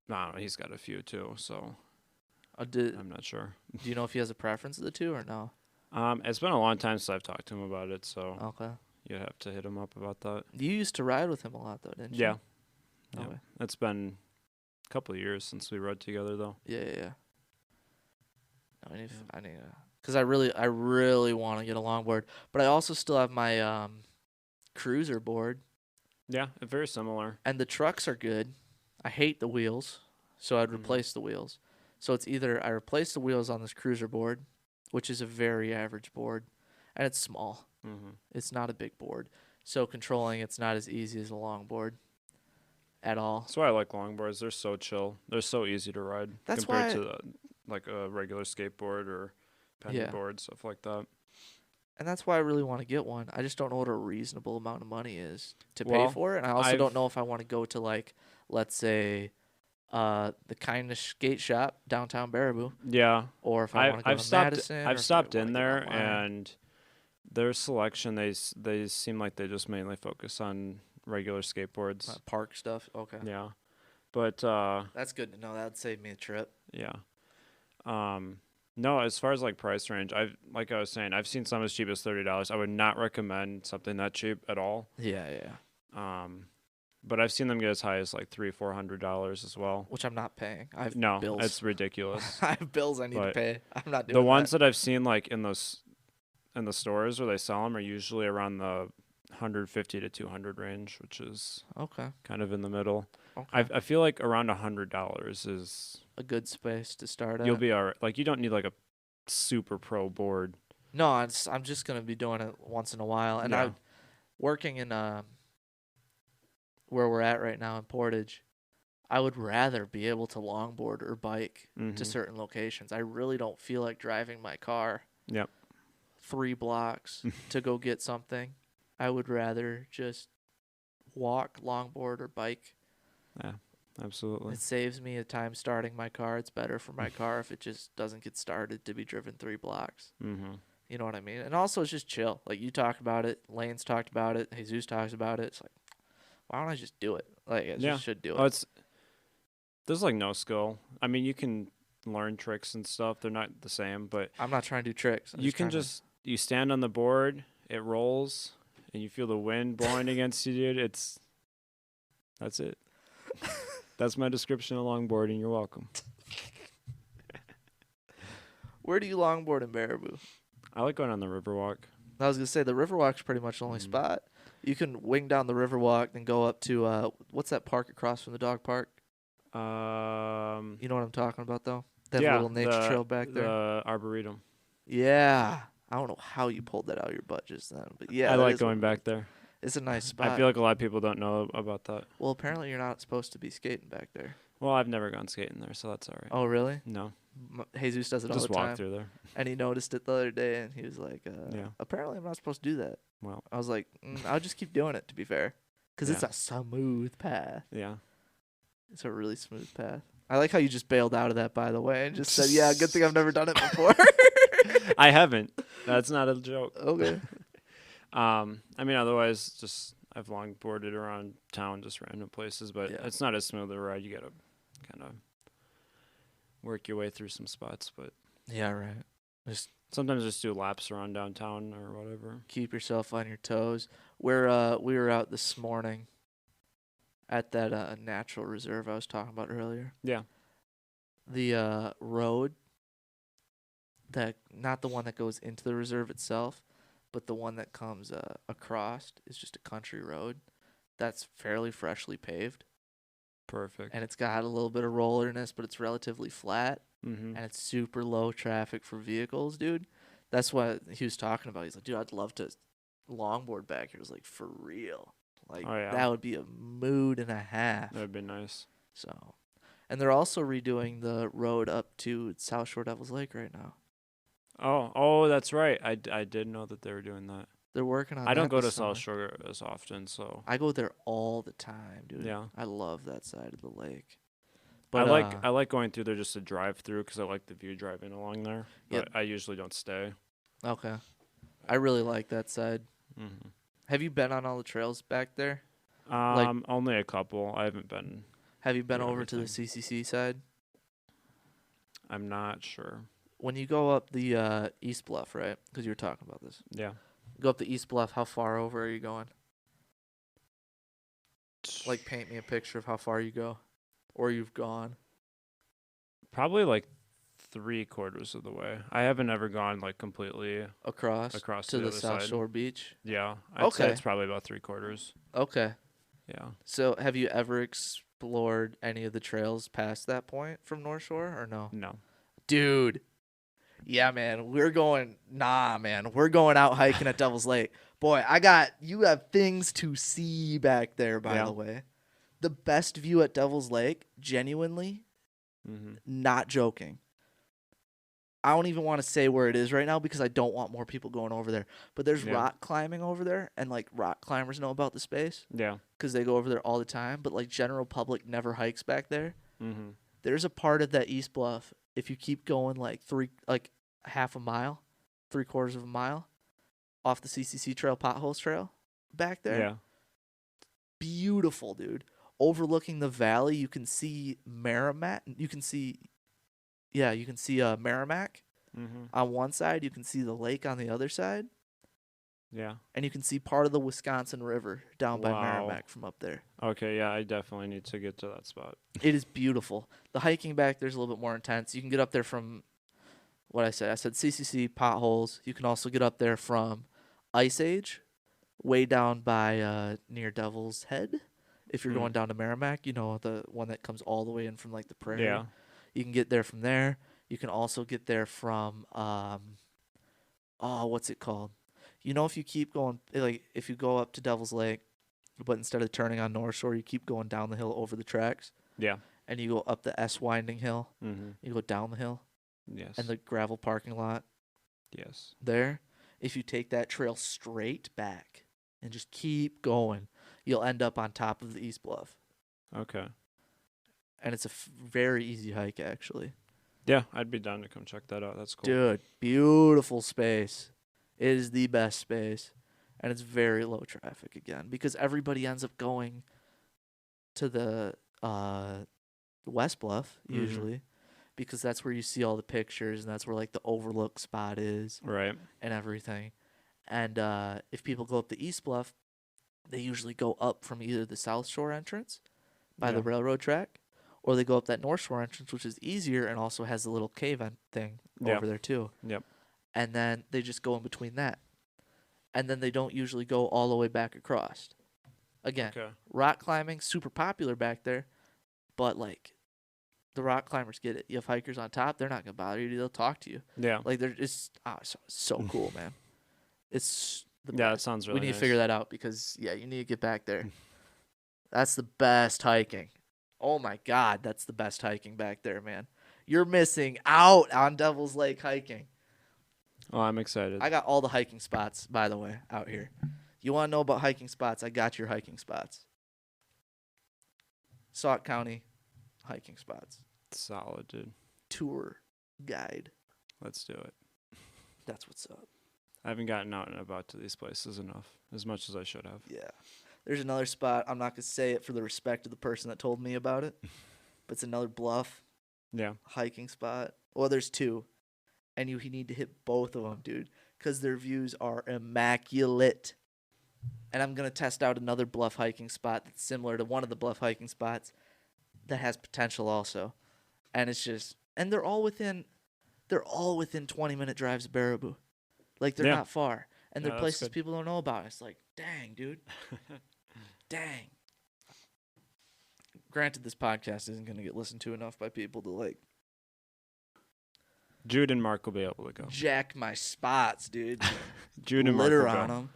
no, he's got a few too, so Do I'm not sure. you know if he has a preference of the two or no? It's been a long time since I've talked to him about it, so Okay. you have to hit him up about that. You used to ride with him a lot though, didn't Yeah. you? Yeah. Okay. It's been a couple of years since we rode together, though. Yeah. No, I need because I really want to get a longboard, but I also still have my cruiser board. Yeah, very similar. And the trucks are good. I hate the wheels, so I'd Mhm. replace the wheels. So it's either I replace the wheels on this cruiser board, which is a very average board, and it's small. Mm-hmm. It's not a big board. So controlling it's not as easy as a longboard at all. That's why I like longboards. They're so chill. They're so easy to ride That's compared why to like a regular skateboard or penny Yeah. board, stuff like that. And that's why I really want to get one. I just don't know what a reasonable amount of money is to Well, pay for it. And I also I've- don't know if I want to go to like, let's say, the Kindness Skate Shop downtown Baraboo, Yeah, or if I want to go I've to stopped. Madison. or if I've I stopped wanna in get there, online. and their selection they seem like they just mainly focus on regular skateboards. Park stuff. Okay, Yeah, but that's good to know. That'd save me a trip. yeah. No, as far as like price range, like I was saying, I've seen some as cheap as $30. I would not recommend something that cheap at all. Yeah. But I've seen them get as high as like $300-$400 as well. Which I'm not paying. I have No, bills. it's ridiculous. I have bills I need to But pay. I'm not doing The ones that. that I've seen like in the stores where they sell them are usually around the 150 to 200 range, which is Okay. kind of in the middle. Okay. I feel like around $100 is A good space to start at. you'll be all right. Like you don't need like a super pro board. No, I'm just gonna be doing it once in a while, and Yeah. I'm working in where we're at right now in Portage. I would rather be able to longboard or bike to Mhm. certain locations. I really don't feel like driving my car Yep. 3 blocks to go get something. I would rather just walk, longboard, or bike. Yeah. Absolutely. It saves me a time starting my car. It's better for my car if it just doesn't get started to be driven 3 blocks. Mhm. You know what I mean? And also, it's just chill. Like, you talk about it. Lane's talked about it. Jesus talks about it. It's like, why don't I just do it? Like, I just should do it. Oh, there's like no skill. I mean, you can learn tricks and stuff. They're not the same, but I'm not trying to do tricks. you can you stand on the board, it rolls, and you feel the wind blowing against you, dude. That's it. That's my description of longboarding. You're welcome. Where do you longboard in Baraboo? I like going on the Riverwalk. I was going to say, the Riverwalk's pretty much the only spot. You can wing down the Riverwalk, then go up to, what's that park across from the dog park? You know what I'm talking about, though? That little nature trail back there? The Arboretum. Yeah. I don't know how you pulled that out of your butt just then. But yeah, I that like is going what it back is. there. It's a nice spot. I feel like a lot of people don't know about that. Well, apparently you're not supposed to be skating back there. Well, I've never gone skating there, so that's all right. Oh, really? No. Jesus does it all Just the time. walk through there. And he noticed it the other day, and he was like, Yeah. apparently I'm not supposed to do that. Well, I was like, I'll just keep doing it, to be fair. Because it's Yeah. a smooth path. yeah. It's a really smooth path. I like how you just bailed out of that, by the way, and just said, yeah, good thing I've never done it before. I haven't. That's not a joke. Okay. I mean, otherwise, just I've longboarded around town, just random places, but Yeah. it's not as smooth a ride. You gotta kind of work your way through some spots, but Yeah, right. Just sometimes just do laps around downtown or whatever. keep yourself on your toes. We were out this morning at that natural reserve I was talking about earlier. Yeah. The road not the one that goes into the reserve itself, but the one that comes across is just a country road that's fairly freshly paved. Perfect. And it's got a little bit of rollerness, but it's relatively flat. Mm-hmm. And it's super low traffic for vehicles, dude. That's what he was talking about. He's like, dude, I'd love to longboard back here. I was like, for real. Like, that would be a mood and a half. That would be nice. So, and they're also redoing the road up to South Shore Devil's Lake right now. Oh, that's right. I did know that they were doing that. They're working on. I don't go to summer. South Shore as often, so I go there all the time, dude. Yeah, I love that side of the lake. But I like going through there just to drive through because I like the view driving along there. But I usually don't stay. Okay, I really like that side. Mm-hmm. Have you been on all the trails back there? Only a couple. I haven't been. Have you been over to the CCC side? I'm not sure. When you go up the East Bluff, right? Because you were talking about this. Yeah. Go up the East Bluff. How far over are you going? Like, paint me a picture of how far you go, or you've gone. Probably like 3/4 of the way. I haven't ever gone like completely across to the South side. Shore Beach. Yeah. I'd say it's probably about 3/4. Okay. Yeah. So, have you ever explored any of the trails past that point from North Shore, or no? No. Dude. Yeah, man. We're going out hiking at Devil's Lake. Boy, you have things to see back there, by the way. The best view at Devil's Lake, genuinely, not joking. I don't even want to say where it is right now because I don't want more people going over there. But there's rock climbing over there, and like rock climbers know about the space. Yeah. Because they go over there all the time. But like general public never hikes back there. Mm-hmm. There's a part of that East Bluff. If you keep going like half a mile, 3/4 of a mile, off the CCC trail, Potholes Trail, back there. Yeah. Beautiful, dude. Overlooking the valley, you can see Merrimack. You can see Merrimack on one side. You can see the lake on the other side. Yeah. And you can see part of the Wisconsin River down by Merrimack from up there. Okay, yeah, I definitely need to get to that spot. It is beautiful. The hiking back there's a little bit more intense. You can get up there from what I said. I said CCC, Potholes. You can also get up there from Ice Age, way down by near Devil's Head. If you're going down to Merrimack, you know, the one that comes all the way in from like the prairie. Yeah. You can get there from there. You can also get there from what's it called? You know, if you keep going, like if you go up to Devil's Lake, but instead of turning on North Shore, you keep going down the hill over the tracks. Yeah. And you go up the S winding hill. Mm-hmm. You go down the hill. Yes. And the gravel parking lot. Yes. There. If you take that trail straight back and just keep going, you'll end up on top of the East Bluff. Okay. And it's a very easy hike, actually. Yeah, I'd be down to come check that out. That's cool. Dude, beautiful space. It is the best space. And it's very low traffic again because everybody ends up going to the West Bluff usually because that's where you see all the pictures and that's where like the overlook spot is. Right. And everything. And if people go up the East Bluff, they usually go up from either the South Shore entrance by the railroad track or they go up that North Shore entrance, which is easier and also has a little cave thing over there too. Yep. And then they just go in between that. And then they don't usually go all the way back across. Again, rock climbing, super popular back there. But, like, the rock climbers get it. You have hikers on top, they're not going to bother you. They'll talk to you. Yeah. Like, they're just, so cool, man. It's the best. Yeah, it sounds really We need nice. to figure that out because, you need to get back there. That's the best hiking. Oh, my God, that's the best hiking back there, man. You're missing out on Devil's Lake hiking. Oh, I'm excited. I got all the hiking spots, by the way, out here. You want to know about hiking spots? I got your hiking spots. Sauk County hiking spots. Solid, dude. Tour guide. Let's do it. That's what's up. I haven't gotten out and about to these places enough, as much as I should have. Yeah. There's another spot. I'm not going to say it for the respect of the person that told me about it, but it's another bluff hiking spot. Well, there's two. And you need to hit both of them, dude, because their views are immaculate. And I'm going to test out another bluff hiking spot that's similar to one of the bluff hiking spots that has potential also. And it's just, and they're they're all within 20-minute drives of Baraboo. Like, they're not far. And they're places people don't know about. It's like, dang, dude. Dang. Granted, this podcast isn't going to get listened to enough by people to, like, Jude and Mark will be able to go. Jack my spots, dude. Jude and Mark will litter go. on them.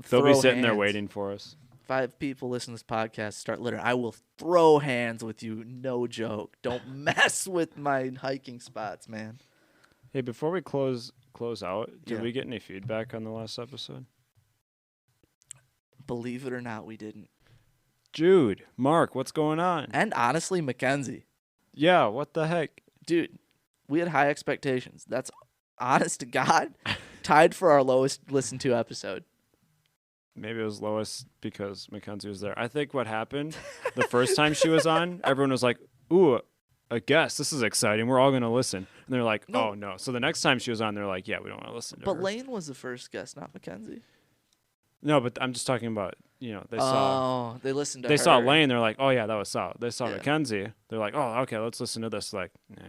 They'll be sitting there waiting for us. 5 people listen to this podcast, start litter. I will throw hands with you. No joke. Don't mess with my hiking spots, man. Hey, before we close out, did we get any feedback on the last episode? Believe it or not, we didn't. Jude, Mark, what's going on? And honestly, Mackenzie. Yeah, what the heck? Dude, we had high expectations. That's honest to God, tied for our lowest listened to episode. Maybe it was lowest because Mackenzie was there. I think what happened the first time she was on, everyone was like, ooh, a guest. This is exciting. We're all going to listen. And they're like, oh, no. So the next time she was on, they're like, yeah, we don't want to listen to her. But Lane was the first guest, not Mackenzie. No, but I'm just talking about, they saw. Oh, they listened to her. They saw Lane. They're like, oh, yeah, that was solid. They saw Mackenzie. They're like, oh, okay, let's listen to this. Like, nah.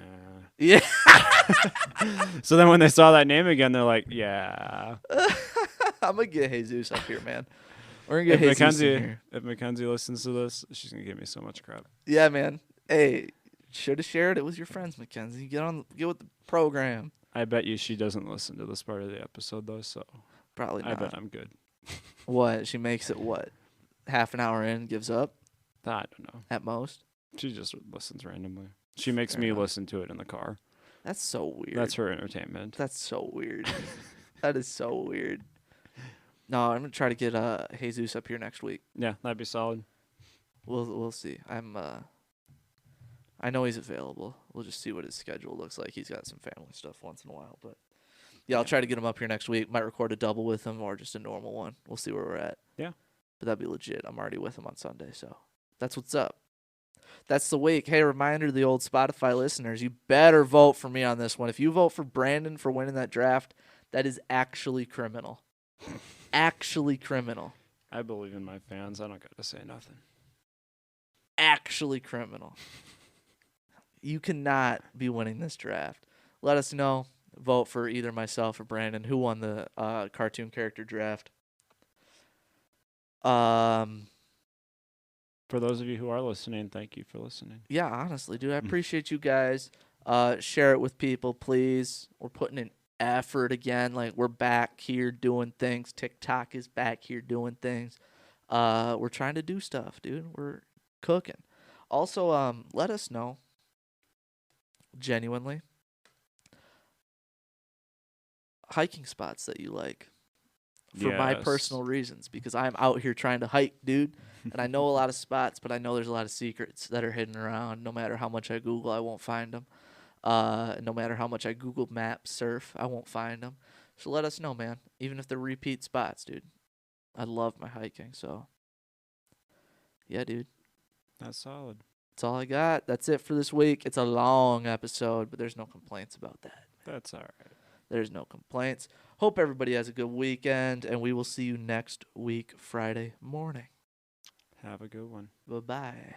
Yeah. So then when they saw that name again, they're like, yeah. I'm going to get Jesus up here, man. We're going to get Jesus in here. If Mackenzie listens to this, she's going to give me so much crap. Yeah, man. Hey, should have shared it with your friends, Mackenzie. Get with the program. I bet you she doesn't listen to this part of the episode, though, so. Probably not. I bet I'm good. What? She makes it, half an hour in, gives up? I don't know. At most? She just listens randomly. She makes me listen to it in the car. That's so weird. That's her entertainment. That's so weird. That is so weird. No, I'm gonna try to get Jesus up here next week. Yeah, that'd be solid. We'll see. I know he's available. We'll just see what his schedule looks like. He's got some family stuff once in a while, but yeah, I'll try to get him up here next week. Might record a double with him or just a normal one. We'll see where we're at. Yeah, but that'd be legit. I'm already with him on Sunday, so that's what's up. That's the week. Hey, reminder to the old Spotify listeners, you better vote for me on this one. If you vote for Brandon for winning that draft, that is actually criminal. Actually criminal. I believe in my fans. I don't got to say nothing. Actually criminal. You cannot be winning this draft. Let us know. Vote for either myself or Brandon. Who won the cartoon character draft? For those of you who are listening, thank you for listening. Yeah, honestly, dude, I appreciate you guys. Share it with people, please. We're putting in effort again. Like, we're back here doing things. TikTok is back here doing things. We're trying to do stuff, dude. We're cooking. Also, let us know, genuinely, hiking spots that you like for my personal reasons, because I'm out here trying to hike, dude. And I know a lot of spots, but I know there's a lot of secrets that are hidden around. No matter how much I Google, I won't find them. No matter how much I Google Maps surf, I won't find them. So let us know, man. Even if they're repeat spots, dude. I love my hiking, so. Yeah, dude. That's solid. That's all I got. That's it for this week. It's a long episode, but there's no complaints about that. That's all right. There's no complaints. Hope everybody has a good weekend, and we will see you next week, Friday morning. Have a good one. Bye-bye.